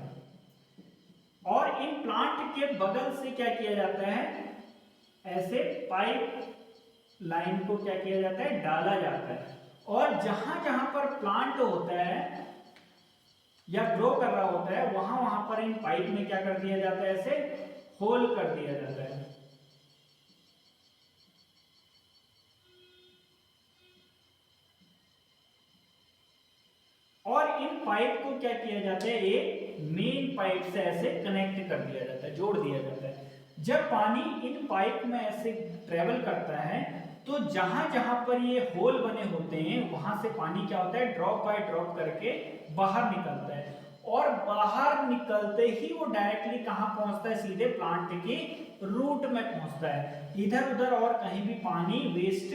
और इन प्लांट के बगल से क्या किया जाता है, ऐसे पाइप लाइन को क्या किया जाता है, डाला जाता है। और जहां जहां पर प्लांट होता है या ग्रो कर रहा होता है वहां वहां पर इन पाइप में क्या कर दिया जाता है, ऐसे होल कर दिया जाता है। और इन पाइप को क्या किया जाता है, एक मेन पाइप से ऐसे कनेक्ट कर दिया जाता है, जोड़ दिया जाता है। जब पानी इन पाइप में ऐसे ट्रेवल करता है तो जहां जहां पर ये होल बने होते हैं वहां से पानी क्या होता है, ड्रॉप बाय ड्रॉप करके बाहर निकलता है। और बाहर निकलते ही वो डायरेक्टली कहां पहुंचता है, सीधे प्लांट के रूट में पहुंचता है। इधर उधर और कहीं भी पानी वेस्ट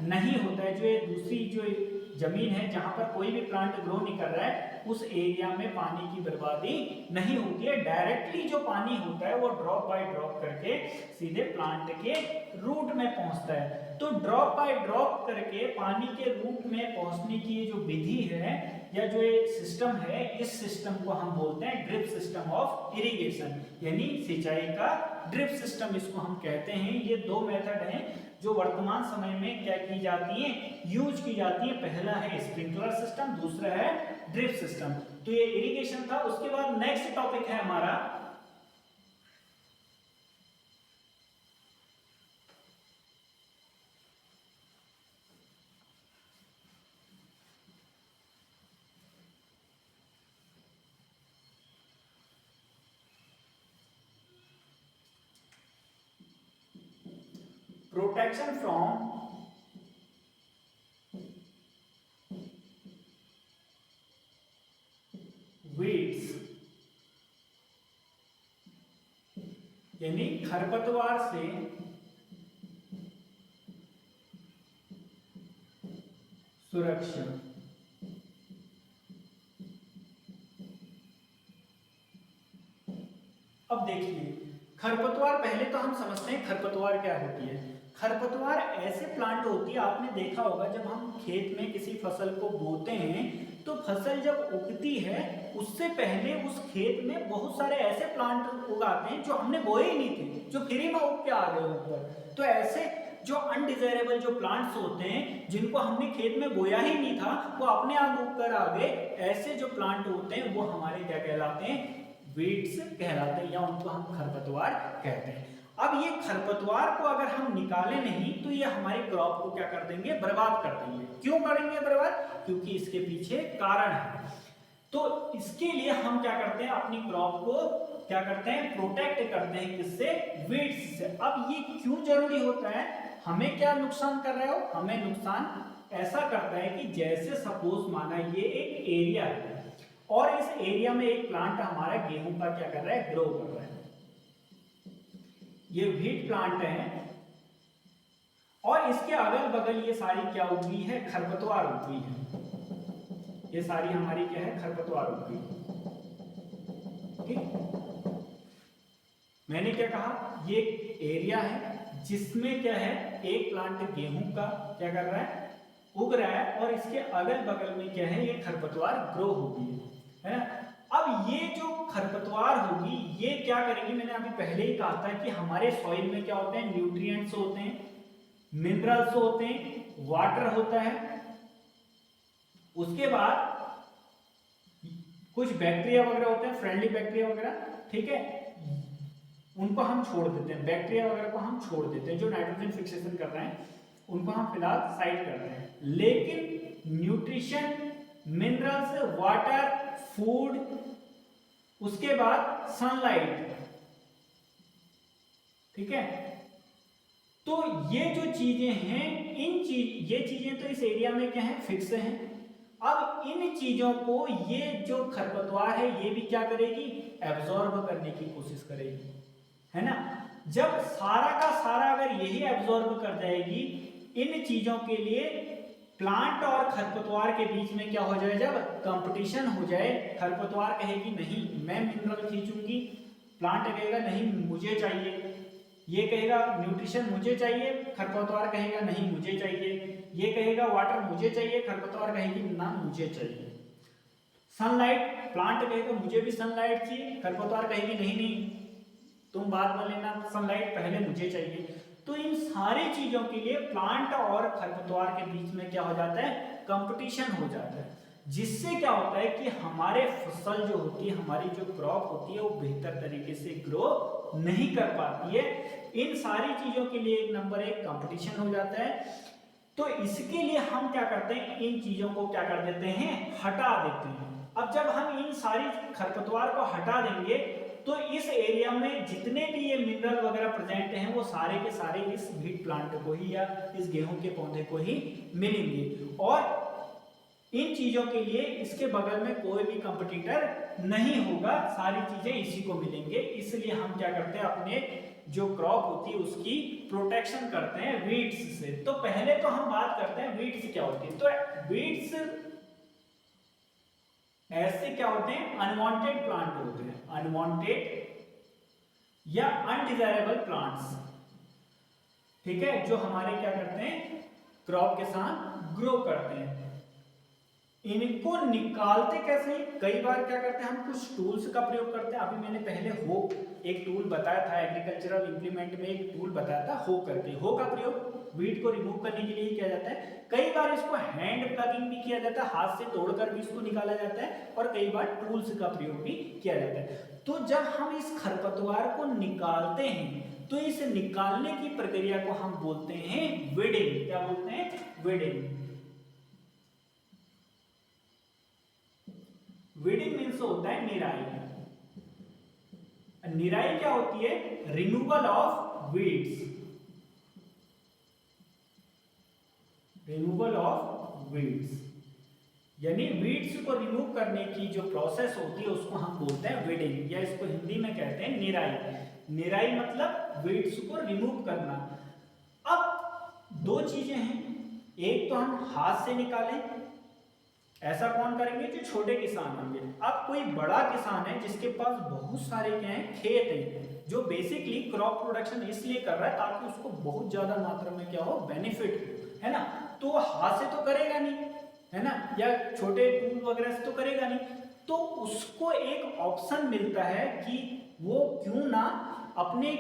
नहीं होता है। जो ये दूसरी जो जमीन है जहां पर कोई भी प्लांट ग्रो नहीं कर रहा है उस एरिया में पानी की बर्बादी नहीं होती है। डायरेक्टली जो पानी होता है वो ड्रॉप बाय ड्रॉप करके सीधे प्लांट के रूट में पहुंचता है। तो ड्रॉप बाय ड्रॉप करके पानी के रूट में पहुंचने की ये जो विधि है या जो ये सिस्टम है, इस सिस्टम को हम बोलते हैं ड्रिप सिस्टम ऑफ इरिगेशन, यानी सिंचाई का ड्रिप सिस्टम इसको हम कहते हैं। ये दो मेथड हैं जो वर्तमान समय में क्या की जाती है, यूज की जाती है। पहला है स्प्रिंकलर सिस्टम, दूसरा है ड्रिप सिस्टम। तो ये इरिगेशन था। उसके बाद नेक्स्ट टॉपिक है हमारा protection from weeds, यानी खरपतवार से सुरक्षा। अब देखिए खरपतवार, पहले तो हम समझते हैं खरपतवार क्या होती है। खरपतवार ऐसे प्लांट होती है, आपने देखा होगा जब हम खेत में किसी फसल को बोते हैं तो फसल जब उगती है उससे पहले उस खेत में बहुत सारे ऐसे प्लांट उगाते हैं जो हमने बोए ही नहीं थे, जो फ्री में उग के आ गए ऊपर। तो ऐसे जो अनडिजायरेबल जो प्लांट्स होते हैं जिनको हमने खेत में बोया ही नहीं था वो अपने आप उग कर आ गए, ऐसे जो प्लांट होते हैं वो हमारे क्या कहलाते हैं, वीड्स कहलाते हैं, या उनको हम खरपतवार कहते हैं। अब ये खरपतवार को अगर हम निकालें नहीं तो ये हमारी क्रॉप को क्या कर देंगे, बर्बाद कर देंगे। क्यों करेंगे बर्बाद, क्योंकि इसके पीछे कारण है। तो इसके लिए हम क्या करते हैं, अपनी क्रॉप को क्या करते हैं, प्रोटेक्ट करते हैं, किससे, वीड्स से। अब ये क्यों जरूरी होता है, हमें क्या नुकसान कर रहे हो, हमें नुकसान ऐसा करता है कि जैसे सपोज माना ये एक एरिया है और इस एरिया में एक प्लांट हमारा गेहूं का क्या कर रहा है, ग्रो कर रहा है। ये व्हीट प्लांट है और इसके अगल बगल ये सारी क्या उगी है, खरपतवार उगी है। ये सारी हमारी क्या है, खरपतवार उगी। ठीक, मैंने क्या कहा, ये एरिया है जिसमें क्या है, एक प्लांट गेहूं का क्या कर रहा है, उग रहा है और इसके अगल बगल में क्या है, ये खरपतवार ग्रो होगी, है ना। अब ये जो खरपतवार होगी ये क्या करेगी, मैंने अभी पहले ही कहा था कि हमारे सॉइल में क्या होते हैं, न्यूट्रिएंट्स होते हैं, मिनरल्स होते हैं, वाटर होता है, उसके बाद कुछ बैक्टीरिया वगैरह होते हैं, फ्रेंडली बैक्टीरिया वगैरह, ठीक है, उनको हम छोड़ देते हैं, बैक्टीरिया वगैरह को हम छोड़ देते हैं, जो नाइट्रोजन फिक्सेशन कर रहे हैं उनको हम फिलहाल साइड कर रहे हैं। लेकिन न्यूट्रिशन, मिनरल्स, वाटर, फूड, उसके बाद सनलाइट, ठीक है, तो ये जो चीजें हैं, ये चीजें तो इस एरिया में क्या है, फिक्स हैं। अब इन चीजों को ये जो खरपतवार है ये भी क्या करेगी, एब्जॉर्ब करने की कोशिश करेगी, है ना। जब सारा का सारा अगर यही एब्जॉर्ब कर जाएगी, इन चीजों के लिए प्लांट और खरपतवार के बीच में क्या हो जाए, जब कंपटीशन हो जाए, खरपतवार कहेगी नहीं मैं मिनरल खींचूंगी, प्लांट कहेगा नहीं मुझे चाहिए, ये कहेगा न्यूट्रिशन मुझे चाहिए, खरपतवार कहेगा नहीं मुझे चाहिए, ये कहेगा वाटर मुझे चाहिए, खरपतवार कहेगी ना मुझे चाहिए। सनलाइट, प्लांट कहेगा मुझे भी सनलाइट चाहिए, खरपतवार कहेगी नहीं नहीं तुम बाद में लेना सनलाइट, पहले मुझे चाहिए। तो इन सारी चीजों के लिए प्लांट और खरपतवार के बीच में क्या हो जाता है, कंपटीशन हो जाता है, जिससे क्या होता है कि हमारे फसल जो होती है, हमारी जो क्रॉप होती है वो बेहतर तरीके से ग्रो नहीं कर पाती है। इन सारी चीजों के लिए एक नंबर एक कंपटीशन हो जाता है। तो इसके लिए हम क्या करते हैं, इन चीजों को क्या कर देते हैं, हटा देते हैं। अब जब हम इन सारी खरपतवार को हटा देंगे तो इस एरिया में जितने भी ये मिनरल वगैरह प्रेजेंट हैं वो सारे के सारे इस व्हीट प्लांट को ही या इस गेहूं के पौधे को ही मिलेंगे, और इन चीजों के लिए इसके बगल में कोई भी कंपटीटर नहीं होगा, सारी चीजें इसी को मिलेंगे। इसलिए हम क्या करते हैं, अपने जो क्रॉप होती है उसकी प्रोटेक्शन करते हैं वीड्स से। तो पहले तो हम बात करते हैं वीड्स क्या होती है। तो वीड्स ऐसे क्या होते हैं, अनवांटेड प्लांट होते हैं, अनवांटेड या अनडिजायरेबल प्लांट्स, ठीक है, जो हमारे क्या करते हैं, क्रॉप के साथ ग्रो करते हैं। इनको निकालते कैसे, कई बार क्या करते हैं, हम कुछ टूल्स का प्रयोग करते हैं। अभी मैंने पहले हो एक टूल बताया था, एग्रीकल्चरल इंप्लीमेंट में एक टूल बताया था हो करके। हो का प्रयोग वीड को रिमूव करने के लिए किया जाता है। कई बार इसको हैंड प्लगिंग भी किया जाता है, हाथ से तोड़कर भी इसको निकाला जाता है, और कई बार टूल्स का प्रयोग भी किया जाता है। तो जब हम इस खरपतवार को निकालते हैं तो इस निकालने की प्रक्रिया को हम बोलते हैं वीडिंग। क्या बोलते हैं, वीडिंग। वीडिंग मीन्स होता है निराई। निराई क्या होती है, removal of weeds, removal of weeds, यानी वीड्स को रिमूव करने की जो प्रोसेस होती है उसको हम बोलते हैं वीडिंग, या इसको हिंदी में कहते हैं निराई। निराई मतलब वीड्स को रिमूव करना। अब दो चीजें हैं, एक तो हम हाथ से निकालें, ऐसा कौन करेंगे, जो छोटे किसान होंगे। अब कोई बड़ा किसान है जिसके पास बहुत सारे क्या है, खेत हैं, जो बेसिकली क्रॉप प्रोडक्शन इसलिए कर रहा है ताकि उसको बहुत ज्यादा मात्रा में क्या हो, बेनिफिट, है ना। तो हाथ से तो करेगा नहीं, है ना, या छोटे टूल वगैरह से तो करेगा नहीं। तो उसको एक ऑप्शन मिलता है कि वो क्यों ना अपने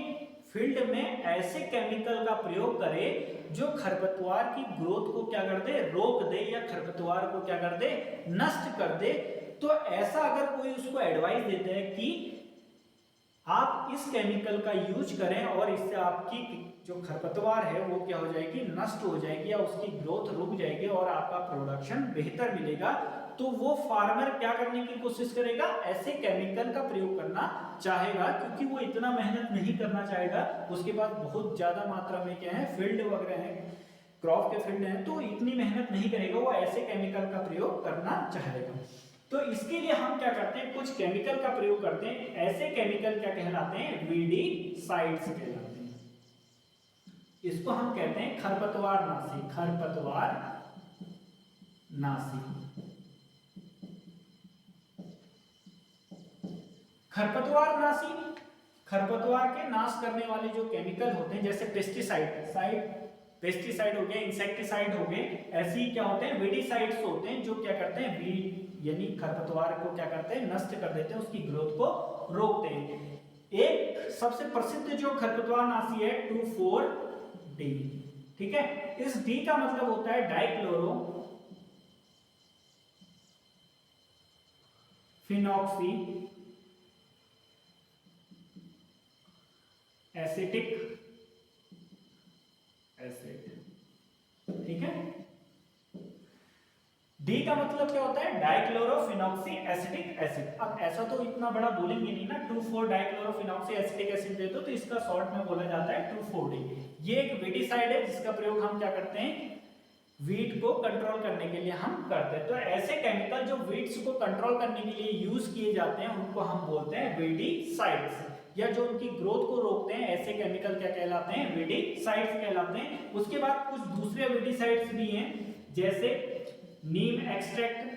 फील्ड में ऐसे केमिकल का प्रयोग करे जो खरपतवार की ग्रोथ को क्या कर दे, रोक दे, या खरपतवार को क्या कर दे, नष्ट कर दे। तो ऐसा अगर कोई उसको एडवाइस देता है कि आप इस केमिकल का यूज करें और इससे आपकी जो खरपतवार है वो क्या हो जाएगी, नष्ट हो जाएगी, या उसकी ग्रोथ रुक जाएगी और आपका प्रोडक्शन बेहतर मिलेगा, तो वो फार्मर क्या करने की कोशिश करेगा, ऐसे केमिकल का प्रयोग करना चाहेगा, क्योंकि वो इतना मेहनत नहीं करना चाहेगा। उसके पास बहुत ज्यादा मात्रा में क्या है, फील्ड वगैरह है, क्रॉप के फील्ड है, तो इतनी मेहनत नहीं करेगा, वो ऐसे केमिकल का प्रयोग करना चाहेगा। तो इसके लिए हम क्या करते हैं, कुछ केमिकल का प्रयोग करते हैं। ऐसे केमिकल क्या कहलाते हैं, वीडीसाइड्स कहलाते हैं। इसको हम कहते हैं खरपतवार नाशी, खरपतवार नाशी। खरपतवार नाशी, खरपतवार के नाश करने वाले जो केमिकल होते हैं, जैसे पेस्टिसाइड हो गए, इंसेक्टिसाइड हो गए, ऐसे ही क्या होते हैं, वीडीसाइड्स होते हैं, जो क्या करते हैं, वीड यानी खरपतवार को क्या करते हैं, नष्ट कर देते हैं, उसकी ग्रोथ को रोकते हैं। एक सबसे प्रसिद्ध जो खरपतवार नाशी है 2,4-D, ठीक है। इस डी का मतलब होता है डाइक्लोरो फिनॉक्सी एसिटिक एसिड, ठीक है। डी का मतलब क्या होता है, डाइक्लोरोफिनॉक्सी एसिटिक एसिड। अब ऐसा तो इतना बड़ा बोलेंगे नहीं ना, 2,4 डाइक्लोरोफिनॉक्सी एसिटिक एसिड दे दो तो इसका शॉर्ट में बोला जाता है 2,4-D। ये एक वीडीसाइड है जिसका प्रयोग हम क्या करते हैं, वीट को कंट्रोल करने के लिए हम करते हैं। तो ऐसे केमिकल जो वीट्स को कंट्रोल करने के लिए यूज किए जाते हैं उनको हम बोलते हैं वीडीसाइड्स, या जो उनकी ग्रोथ को रोकते हैं ऐसे केमिकल क्या कहलाते हैं, वीडीसाइड्स कहलाते हैं। उसके बाद कुछ दूसरे वीडीसाइड्स भी हैं, जैसे नीम एक्सट्रैक्ट,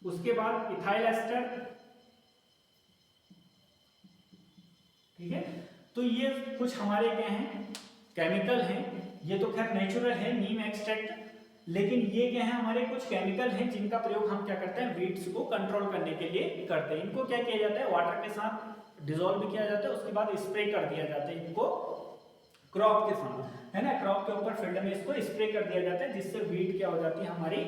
उसके बाद इथाइल एस्टर, ठीक है। तो ये कुछ हमारे क्या हैं, केमिकल हैं। ये तो खैर नेचुरल है नीम एक्सट्रैक्ट, लेकिन ये क्या है, हमारे कुछ केमिकल हैं जिनका प्रयोग हम क्या करते हैं, वीड्स को कंट्रोल करने के लिए करते हैं। इनको क्या किया जाता है, वाटर के साथ डिसॉल्व किया जाता है, उसके बाद स्प्रे कर दिया जाता है इनको क्रॉप के साथ, है ना। क्रॉप के ऊपर फील्ड में इसको स्प्रे कर दिया जाता है, जिससे वीड क्या हो जाती है हमारी,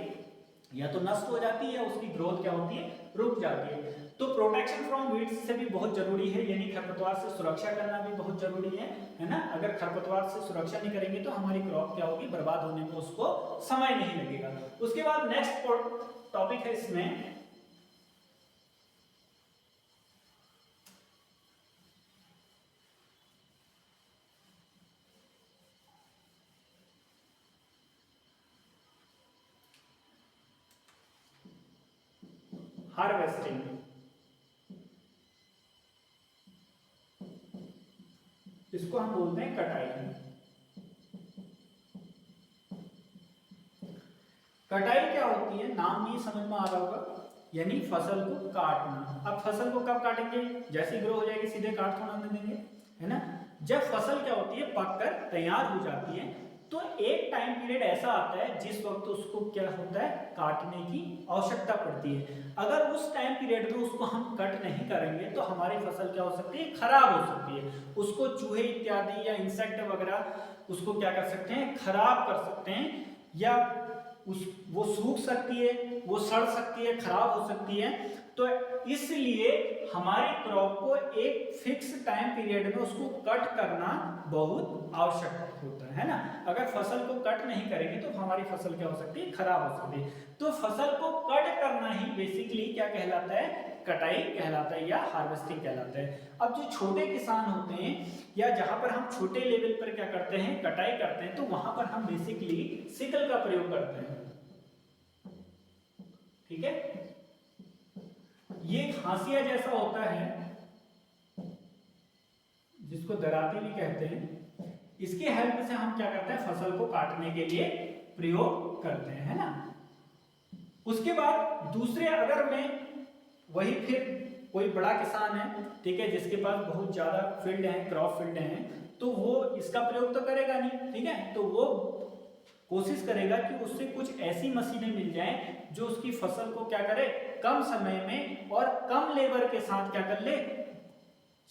या तो नष्ट हो जाती है या उसकी ग्रोथ क्या होती है, रुक जाती है। तो प्रोटेक्शन फ्रॉम वीड्स से भी बहुत जरूरी है, यानी खरपतवार से सुरक्षा करना भी बहुत जरूरी है ना। अगर खरपतवार से सुरक्षा नहीं करेंगे तो हमारी क्रॉप क्या होगी, बर्बाद होने में उसको समय नहीं लगेगा। उसके बाद नेक्स्ट टॉपिक है इसमें हार्वेस्टिंग। इसको हम बोलते हैं कटाई। कटाई क्या होती है, नाम नहीं समझ में आ रहा होगा, यानी फसल को काटना। अब फसल को कब काटेंगे, जैसे ग्रो हो जाएगी सीधे काट थोड़ा ना देंगे, है ना। जब फसल क्या होती है, पककर तैयार हो जाती है, तो एक टाइम पीरियड ऐसा आता है जिस वक्त उसको क्या होता है, काटने की आवश्यकता पड़ती है। अगर उस टाइम पीरियड में उसको हम कट नहीं करेंगे तो हमारी फसल क्या हो सकती है, खराब हो सकती है। उसको चूहे इत्यादि या इंसेक्ट वगैरह उसको क्या कर सकते हैं, खराब कर सकते हैं, या वो सूख सकती है, वो सड़ सकती है, खराब हो सकती है। तो इसलिए हमारी क्रॉप को एक फिक्स टाइम पीरियड में उसको कट करना बहुत आवश्यक होता है ना। अगर फसल को कट नहीं करेंगे तो हमारी फसल क्या हो सकती है, खराब हो सकती है। तो फसल को कट करना ही बेसिकली क्या कहलाता है, कटाई कहलाता है या हार्वेस्टिंग कहलाता है। अब जो छोटे किसान होते हैं या जहां पर हम छोटे लेवल पर क्या करते हैं, कटाई करते हैं, तो वहां पर हम बेसिकली सिकल का प्रयोग करते हैं, ठीक है। ये हाशिया जैसा होता है जिसको दराती भी कहते हैं, इसके हेल्प से हम क्या करते हैं, फसल को काटने के लिए प्रयोग करते हैं, है ना। उसके बाद दूसरे, अगर मैं वही फिर कोई बड़ा किसान है, ठीक है, जिसके पास बहुत ज्यादा फील्ड है, क्रॉप फील्ड है, तो वो इसका प्रयोग तो करेगा नहीं, ठीक है। तो वो कोशिश करेगा कि उससे कुछ ऐसी मशीनें मिल जाएं जो उसकी फसल को क्या करे, कम समय में और कम लेबर के साथ क्या कर ले,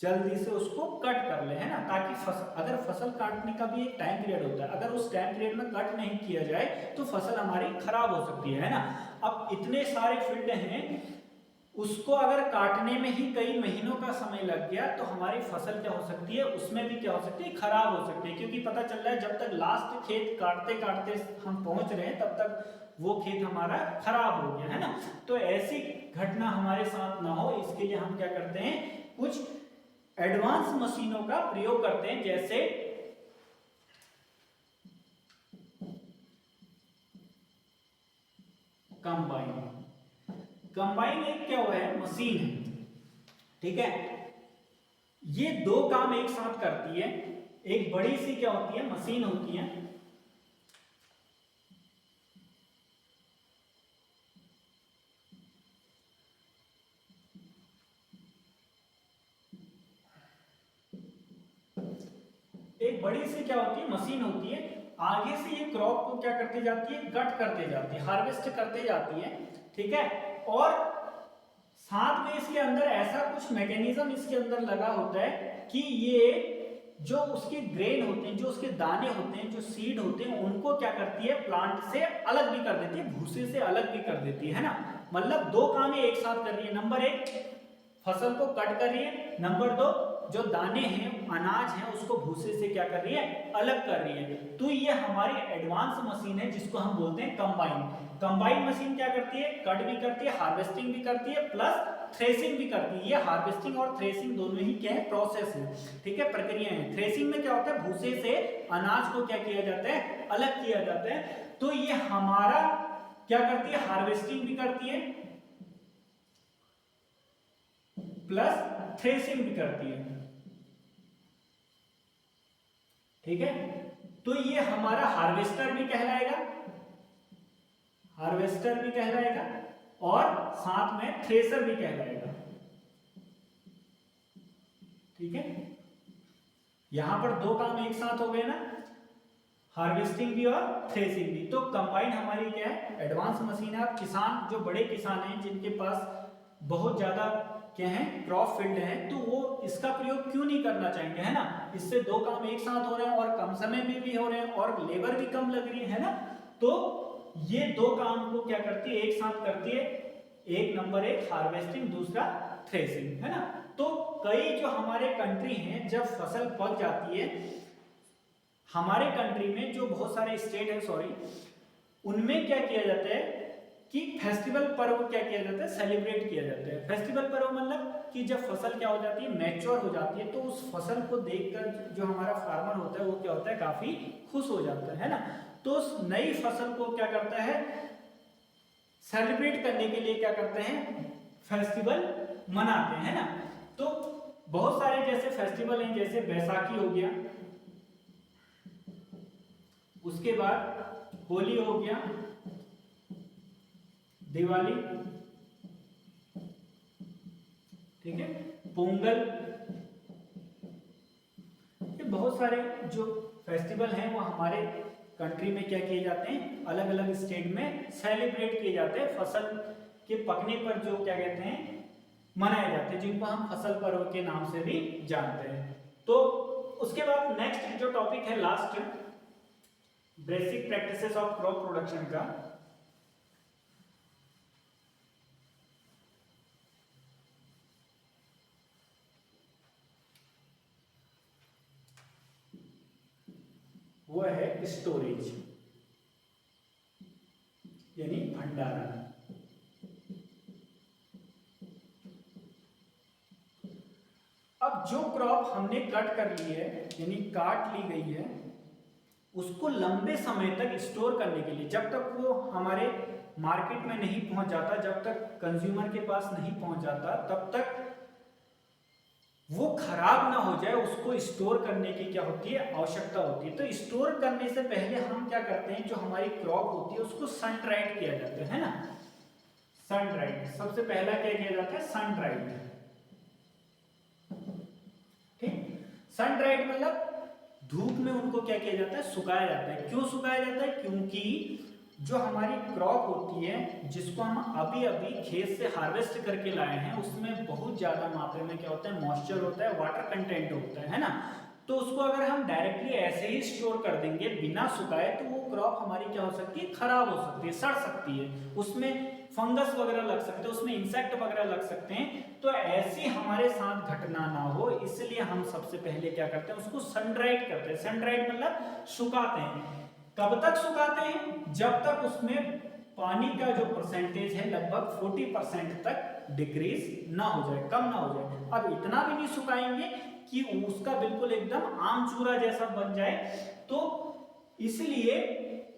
जल्दी से उसको कट कर ले, है ना। ताकि अगर फसल काटने का भी एक टाइम पीरियड होता है, अगर उस टाइम पीरियड में कट नहीं किया जाए तो फसल हमारी खराब हो सकती है ना। अब इतने सारे फील्ड हैं, उसको अगर काटने में ही कई महीनों का समय लग गया तो हमारी फसल क्या हो सकती है, उसमें भी क्या हो सकती है, खराब हो सकती है। क्योंकि पता चल रहा है जब तक लास्ट खेत काटते काटते हम पहुंच रहे हैं तब तक वो खेत हमारा खराब हो गया, है ना। तो ऐसी घटना हमारे साथ ना हो, इसके लिए हम क्या करते हैं, कुछ एडवांस मशीनों का प्रयोग करते हैं, जैसे कंबाइन एक क्या हुआ है, मशीन है, ठीक है। ये दो काम एक साथ करती है। एक बड़ी सी क्या होती है, मशीन होती है, एक बड़ी सी क्या होती है, मशीन होती है। आगे से ये क्रॉप को क्या करती जाती है, कट करते जाती है, हार्वेस्ट करते जाती है, ठीक है। और साथ में इसके अंदर ऐसा कुछ मैकेनिज्म इसके अंदर लगा होता है कि ये जो उसके ग्रेन होते हैं, जो उसके दाने होते हैं, जो सीड होते हैं, उनको क्या करती है, प्लांट से अलग भी कर देती है, भूसे से अलग भी कर देती है ना। मतलब दो काम एक साथ कर रही है। नंबर एक, फसल को कट कर रही है। नंबर दो, जो दाने हैं, अनाज है, उसको भूसे से क्या कर रही है, अलग कर रही है। तो ये हमारी एडवांस मशीन है जिसको हम बोलते हैं कंबाइन। कंबाइन मशीन क्या करती है, कट भी करती है, हार्वेस्टिंग भी करती है, प्लस थ्रेसिंग भी करती है। ये हार्वेस्टिंग और थ्रेसिंग दोनों ही क्या है, प्रोसेस है, ठीक है, प्रक्रिया है। थ्रेसिंग में क्या होता है, भूसे से अनाज को क्या किया जाता है, अलग किया जाता है। तो ये हमारा क्या करती है, हार्वेस्टिंग भी करती है प्लस थ्रेसिंग भी करती है, ठीक है। तो ये हमारा हार्वेस्टर भी कहलाएगा, हार्वेस्टर भी कहलाएगा और साथ में थ्रेसर भी कहलाएगा, ठीक है। यहां पर दो काम एक साथ हो गए ना, हार्वेस्टिंग भी और थ्रेसिंग भी। तो कंबाइन हमारी क्या है, एडवांस मशीन है। अब किसान, जो बड़े किसान हैं जिनके पास बहुत ज्यादा क्या है, क्रॉप फील्ड है, तो वो इसका प्रयोग क्यों नहीं करना चाहेंगे, है ना। इससे दो काम एक साथ हो रहे हैं और कम समय में भी हो रहे हैं और लेबर भी कम लग रही है ना। तो ये दो काम को क्या करती है, एक साथ करती है। एक नंबर एक हार्वेस्टिंग, दूसरा थ्रेसिंग, है ना। तो कई जो हमारे कंट्री हैं, जब फसल पक जाती है, हमारे कंट्री में जो बहुत सारे स्टेट है, सॉरी, उनमें क्या किया जाता है कि फेस्टिवल पर्व क्या किया जाता है, सेलिब्रेट किया जाता है। फेस्टिवल पर्व मतलब कि जब फसल क्या हो जाती है, मैच्योर हो जाती है, तो उस फसल को देखकर जो हमारा फार्मर होता है वो क्या होता है, काफी खुश हो जाता है ना। तो उस नई फसल को क्या करता है, सेलिब्रेट करने के लिए क्या करते हैं, फेस्टिवल मनाते हैं ना। तो बहुत सारे जैसे फेस्टिवल हैं, जैसे बैसाखी हो गया, उसके बाद होली हो गया, दिवाली, ठीक है, पोंगल, ये बहुत सारे जो फेस्टिवल हैं वो हमारे कंट्री में क्या किए जाते हैं, अलग अलग स्टेट में सेलिब्रेट किए जाते हैं। फसल के पकने पर जो क्या कहते हैं, मनाए जाते हैं, जिनको हम फसल पर्व के नाम से भी जानते हैं। तो उसके बाद नेक्स्ट जो टॉपिक है, last, basic practices of crop production का, वो है स्टोरेज, यानी भंडारण। अब जो क्रॉप हमने कट कर ली है, यानी काट ली गई है, उसको लंबे समय तक स्टोर करने के लिए, जब तक वो हमारे मार्केट में नहीं पहुंच जाता, जब तक कंज्यूमर के पास नहीं पहुंच जाता, तब तक वो खराब ना हो जाए, उसको स्टोर करने की क्या होती है, आवश्यकता होती है। तो स्टोर करने से पहले हम क्या करते हैं, जो हमारी क्रॉप होती है उसको सन ड्राइड किया जाता है ना। सन ड्राइड सबसे पहला क्या किया जाता है, सन ड्राइड, ठीक। सन ड्राइड मतलब धूप में उनको क्या किया जाता है, सुखाया जाता है। क्यों सुखाया जाता है, क्योंकि जो हमारी क्रॉप होती है, जिसको हम अभी अभी खेत से हार्वेस्ट करके लाए हैं, उसमें बहुत ज्यादा मात्रा में क्या होता है, मॉइस्चर होता है, वाटर कंटेंट होता है ना। तो उसको अगर हम डायरेक्टली ऐसे ही स्टोर कर देंगे बिना सुखाए, तो वो क्रॉप हमारी क्या हो सकती है, खराब हो सकती है, सड़ सकती है, उसमें फंगस वगैरह लग सकते हैं, उसमें इंसेक्ट वगैरह लग सकते हैं। तो ऐसी हमारे साथ घटना ना हो, इसलिए हम सबसे पहले क्या करते हैं, उसको सन ड्राइड करते हैं। सन ड्राइड मतलब सुखाते हैं। कब तक सुखाते हैं, जब तक उसमें पानी का जो परसेंटेज है लगभग 40% तक डिक्रीज ना हो जाए, कम ना हो जाए। अब इतना भी नहीं सुखाएंगे कि उसका बिल्कुल एकदम आम चूरा जैसा बन जाए। तो इसलिए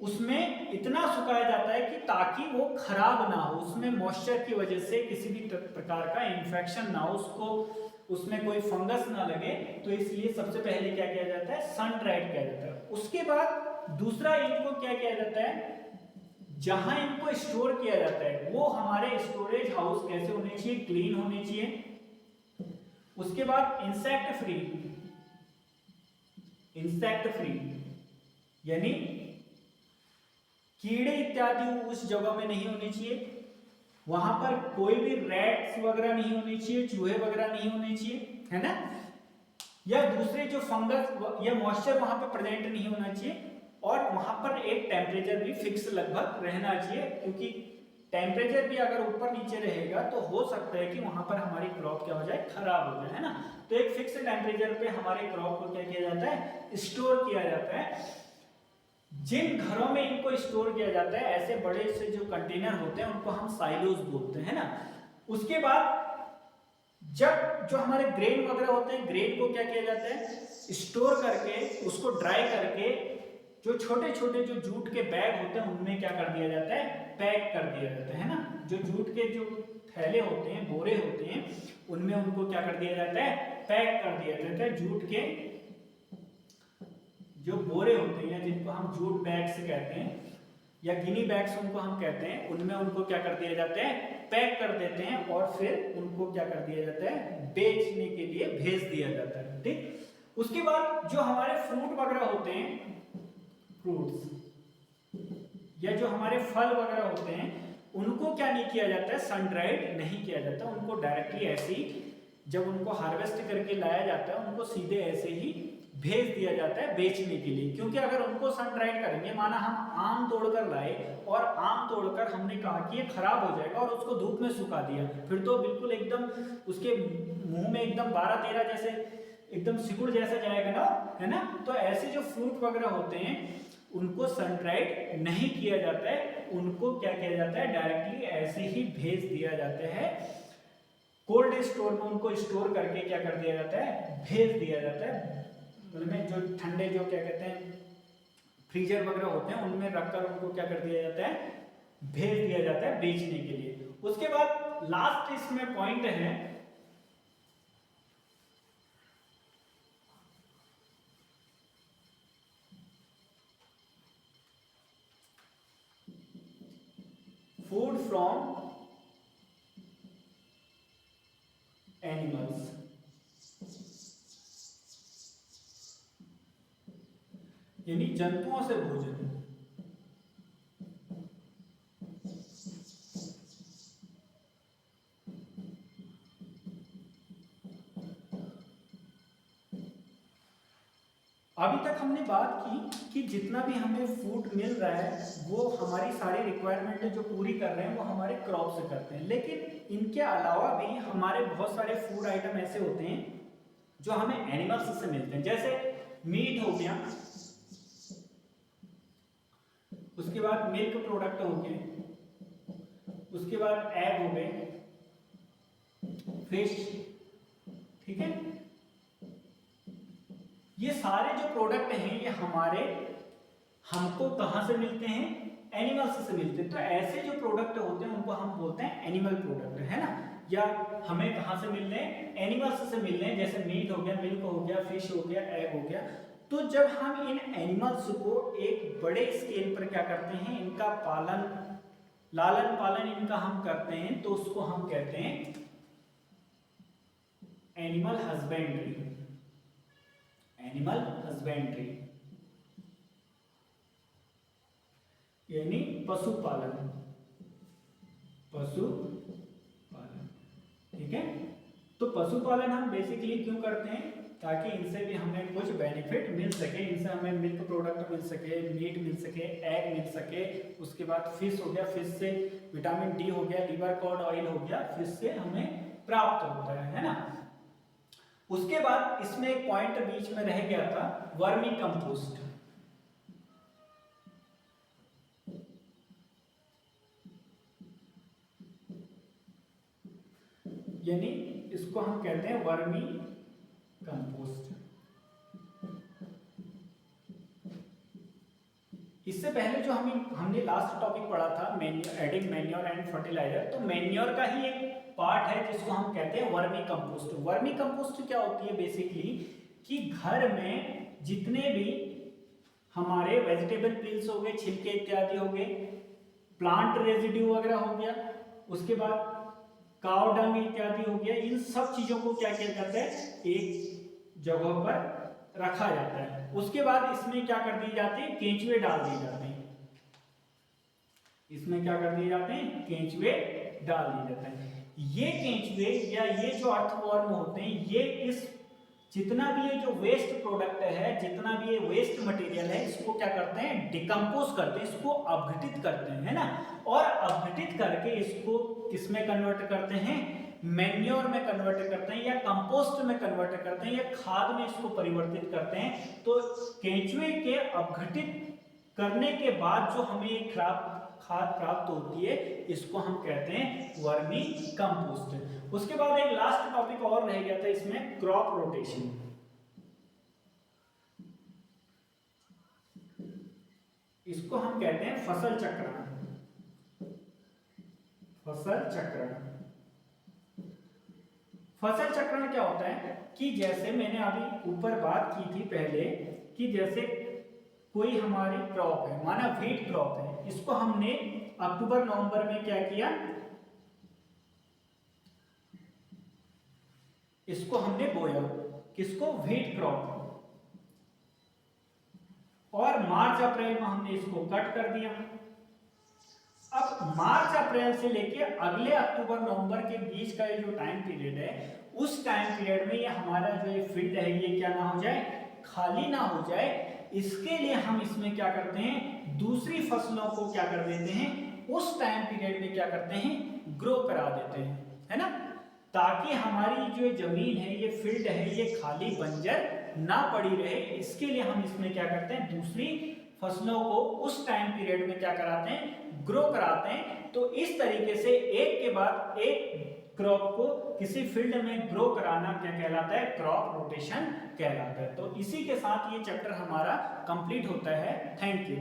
उसमें इतना सुखाया जाता है कि ताकि वो खराब ना हो, उसमें मॉइस्चर की वजह से किसी भी प्रकार का इन्फेक्शन ना हो, उसको उसमें कोई फंगस ना लगे, तो इसलिए सबसे पहले क्या किया जाता है, सन ड्राइड किया जाता है। उसके बाद दूसरा इनको क्या किया जाता है, जहां इनको स्टोर किया जाता है वो हमारे स्टोरेज हाउस कैसे होने चाहिए, क्लीन होने चाहिए। उसके बाद इंसेक्ट फ्री यानी कीड़े इत्यादि उस जगह में नहीं होने चाहिए, वहां पर कोई भी रैट्स वगैरह नहीं होने चाहिए, चूहे वगैरह नहीं होने चाहिए, है ना, या दूसरे जो फंगस या मॉइस्चर वहां पर प्रेजेंट नहीं होना चाहिए, और वहां पर एक टेम्परेचर भी फिक्स लगभग रहना चाहिए, क्योंकि टेम्परेचर भी अगर ऊपर नीचे रहेगा तो हो सकता है कि वहां पर हमारी क्रॉप क्या हो जाए, खराब हो जाए, है ना। तो एक फिक्स टेम्परेचर पे हमारे क्रॉप को क्या किया जाता है, स्टोर किया जाता है। जिन घरों में इनको स्टोर किया जाता है, ऐसे बड़े से जो कंटेनर होते हैं उनको हम साइलोज बोलते हैं ना। उसके बाद जब जो हमारे ग्रेन वगैरह होते हैं, ग्रेन को क्या किया जाता है, स्टोर करके उसको ड्राई करके जो छोटे छोटे जो जूट के बैग होते हैं उनमें क्या कर दिया जाता है, पैक कर दिया जाता है ना। जो जूट के जो थैले होते हैं, बोरे होते हैं, उनमें उनको क्या कर दिया जाता है, पैक कर दिया जाता है। जूट के जो बोरे होते हैं, जिनको हम जूट बैग्स कहते हैं या गिनी बैग्स उनको हम कहते हैं, उनमें उनको क्या कर दिया जाता है, पैक कर देते हैं, और फिर उनको क्या कर दिया जाता है, बेचने के लिए भेज दिया जाता है। ठीक, उसके बाद जो हमारे फ्रूट वगैरह होते हैं, फ्रूट्स या जो हमारे फल वगैरह होते हैं, उनको क्या नहीं किया जाता है, सन ड्राइड नहीं किया जाता, उनको डायरेक्टली ऐसे ही जब उनको हार्वेस्ट करके लाया जाता है, उनको सीधे ऐसे ही भेज दिया जाता है बेचने के लिए। क्योंकि अगर उनको सन ड्राइड करेंगे, माना हम आम तोड़कर लाए और आम तोड़कर हमने कहा कि ये खराब हो जाएगा और उसको धूप में सुखा दिया, फिर तो बिल्कुल एकदम उसके मुंह में एकदम 12-13 जैसे एकदम सिकुड़ जैसा जाएगा ना, है ना। तो ऐसे जो फ्रूट वगैरह होते हैं उनको सन ड्राइड नहीं किया जाता है, उनको क्या किया जाता है, डायरेक्टली ऐसे ही भेज दिया जाता है, कोल्ड स्टोर में उनको स्टोर करके क्या कर दिया जाता है, भेज दिया जाता है। उनमें जो ठंडे जो क्या कहते हैं फ्रीजर वगैरह होते हैं, उनमें रखकर उनको क्या कर दिया जाता है, भेज दिया जाता है बेचने के लिए। उसके बाद लास्ट इसमें पॉइंट है फूड फ्रॉम एनिमल्स। यानी जंतुओं से भोजन। अभी तक हमने बात की कि जितना भी हमें फूड मिल रहा है वो हमारी सारी रिक्वायरमेंट जो पूरी कर रहे हैं वो हमारे क्रॉप से करते हैं, लेकिन इनके अलावा भी हमारे बहुत सारे फूड आइटम ऐसे होते हैं जो हमें एनिमल्स से मिलते हैं। जैसे मीट हो गया, उसके बाद मिल्क प्रोडक्ट हो गए, उसके बाद एग हो गए, फिश, ठीक है। ये सारे जो प्रोडक्ट हैं ये हमको कहां से मिलते हैं, एनिमल्स से मिलते हैं। तो ऐसे जो प्रोडक्ट होते हैं उनको हम बोलते हैं एनिमल प्रोडक्ट, है ना। या हमें कहां से मिल रहे हैं, एनिमल्स से मिल रहे हैं। जैसे मीट हो गया, मिल्क हो गया, फिश हो गया, एग हो गया। तो जब हम इन एनिमल्स को एक बड़े स्केल पर क्या करते हैं, इनका लालन पालन इनका हम करते हैं, तो उसको हम कहते हैं एनिमल हस्बेंड्री। एनिमल हस्बेंड्री यानी पशुपालन, ठीक है। तो पशुपालन हम बेसिकली क्यों करते हैं, ताकि इनसे भी हमें कुछ बेनिफिट मिल सके, इनसे हमें मिल्क प्रोडक्ट मिल सके, मीट मिल सके, एग मिल सके। उसके बाद फिश हो गया, फिश से विटामिन डी हो गया, लिवर कॉर्ड ऑयल हो गया, फिश से हमें प्राप्त होता है ना। उसके बाद इसमें एक पॉइंट बीच में रह गया था, वर्मी कंपोस्ट। यानी इसको हम कहते हैं वर्मी कंपोस्ट। इससे पहले जो हमने लास्ट टॉपिक पढ़ा था एडिंग मैन्योर एंड फर्टिलाइजर, तो मैन्योर का ही एक पार्ट है जिसको हम कहते हैं वर्मी कंपोस्ट। वर्मी कंपोस्ट क्या होती है बेसिकली कि घर में जितने भी हमारे वेजिटेबल पील्स हो गए, छिलके इत्यादि हो गए, प्लांट रेजिड्यू वगैरह हो गया, उसके बाद काव डंग इत्यादि हो गया, इन सब चीजों को क्या किया जाता है, एक जगह पर रखा जाता है। उसके बाद इसमें क्या कर दिए जाते हैं, केंचुए डाल दिए जाते हैं। इसमें क्या कर दिए जाते हैं, केंचुए डाल दिए जाते हैं। ये केंचुए या ये जो अर्थवॉर्म होते हैं, ये इस जितना भी ये जो वेस्ट प्रोडक्ट है, जितना भी ये वेस्ट मटेरियल है, इसको क्या करते हैं, डिकम्पोज करते हैं, इसको अपघटित करते हैं, है ना। और अपघटित करके इसको किसमें कन्वर्ट करते हैं, मैन्योर में कन्वर्ट करते हैं, या कंपोस्ट में कन्वर्ट करते हैं, या खाद में इसको परिवर्तित करते हैं। तो केंचुए के अपघटित करने के बाद जो हमें एक खाद प्राप्त होती है, इसको हम कहते हैं वर्मी कंपोस्ट। उसके बाद एक लास्ट टॉपिक और रह गया था इसमें, क्रॉप रोटेशन। इसको हम कहते हैं फसल चक्रण। फसल चक्रण, फसल चक्रण क्या होता है कि जैसे मैंने अभी ऊपर बात की थी पहले कि जैसे कोई हमारी क्रॉप है, माना व्हीट क्रॉप है, इसको हमने अक्टूबर नवंबर में क्या किया, इसको हमने बोया, किसको, व्हीट क्रॉप, और मार्च अप्रैल में हमने इसको कट कर दिया। अब मार्च अप्रैल से लेके अगले अक्टूबर नवंबर के बीच का ये जो टाइम पीरियड है, उस टाइम पीरियड में ये हमारा जो ये फील्ड है ये क्या ना हो जाए, खाली ना हो जाए। इसके लिए हम इसमें क्या करते हैं, दूसरी फसलों को क्या कर देते हैं, उस टाइम पीरियड में क्या करते हैं, ग्रो करा देते हैं, है ना, ताकि हमारी जो जमीन है, ये फील्ड है, ये खाली बंजर ना पड़ी रहे। इसके लिए हम इसमें क्या करते हैं, दूसरी फसलों को उस टाइम पीरियड में क्या कराते हैं, ग्रो कराते हैं। तो इस तरीके से एक के बाद एक क्रॉप को किसी फील्ड में ग्रो कराना क्या कहलाता है, क्रॉप रोटेशन कहलाता है। तो इसी के साथ ये चैप्टर हमारा कंप्लीट होता है। Thank you.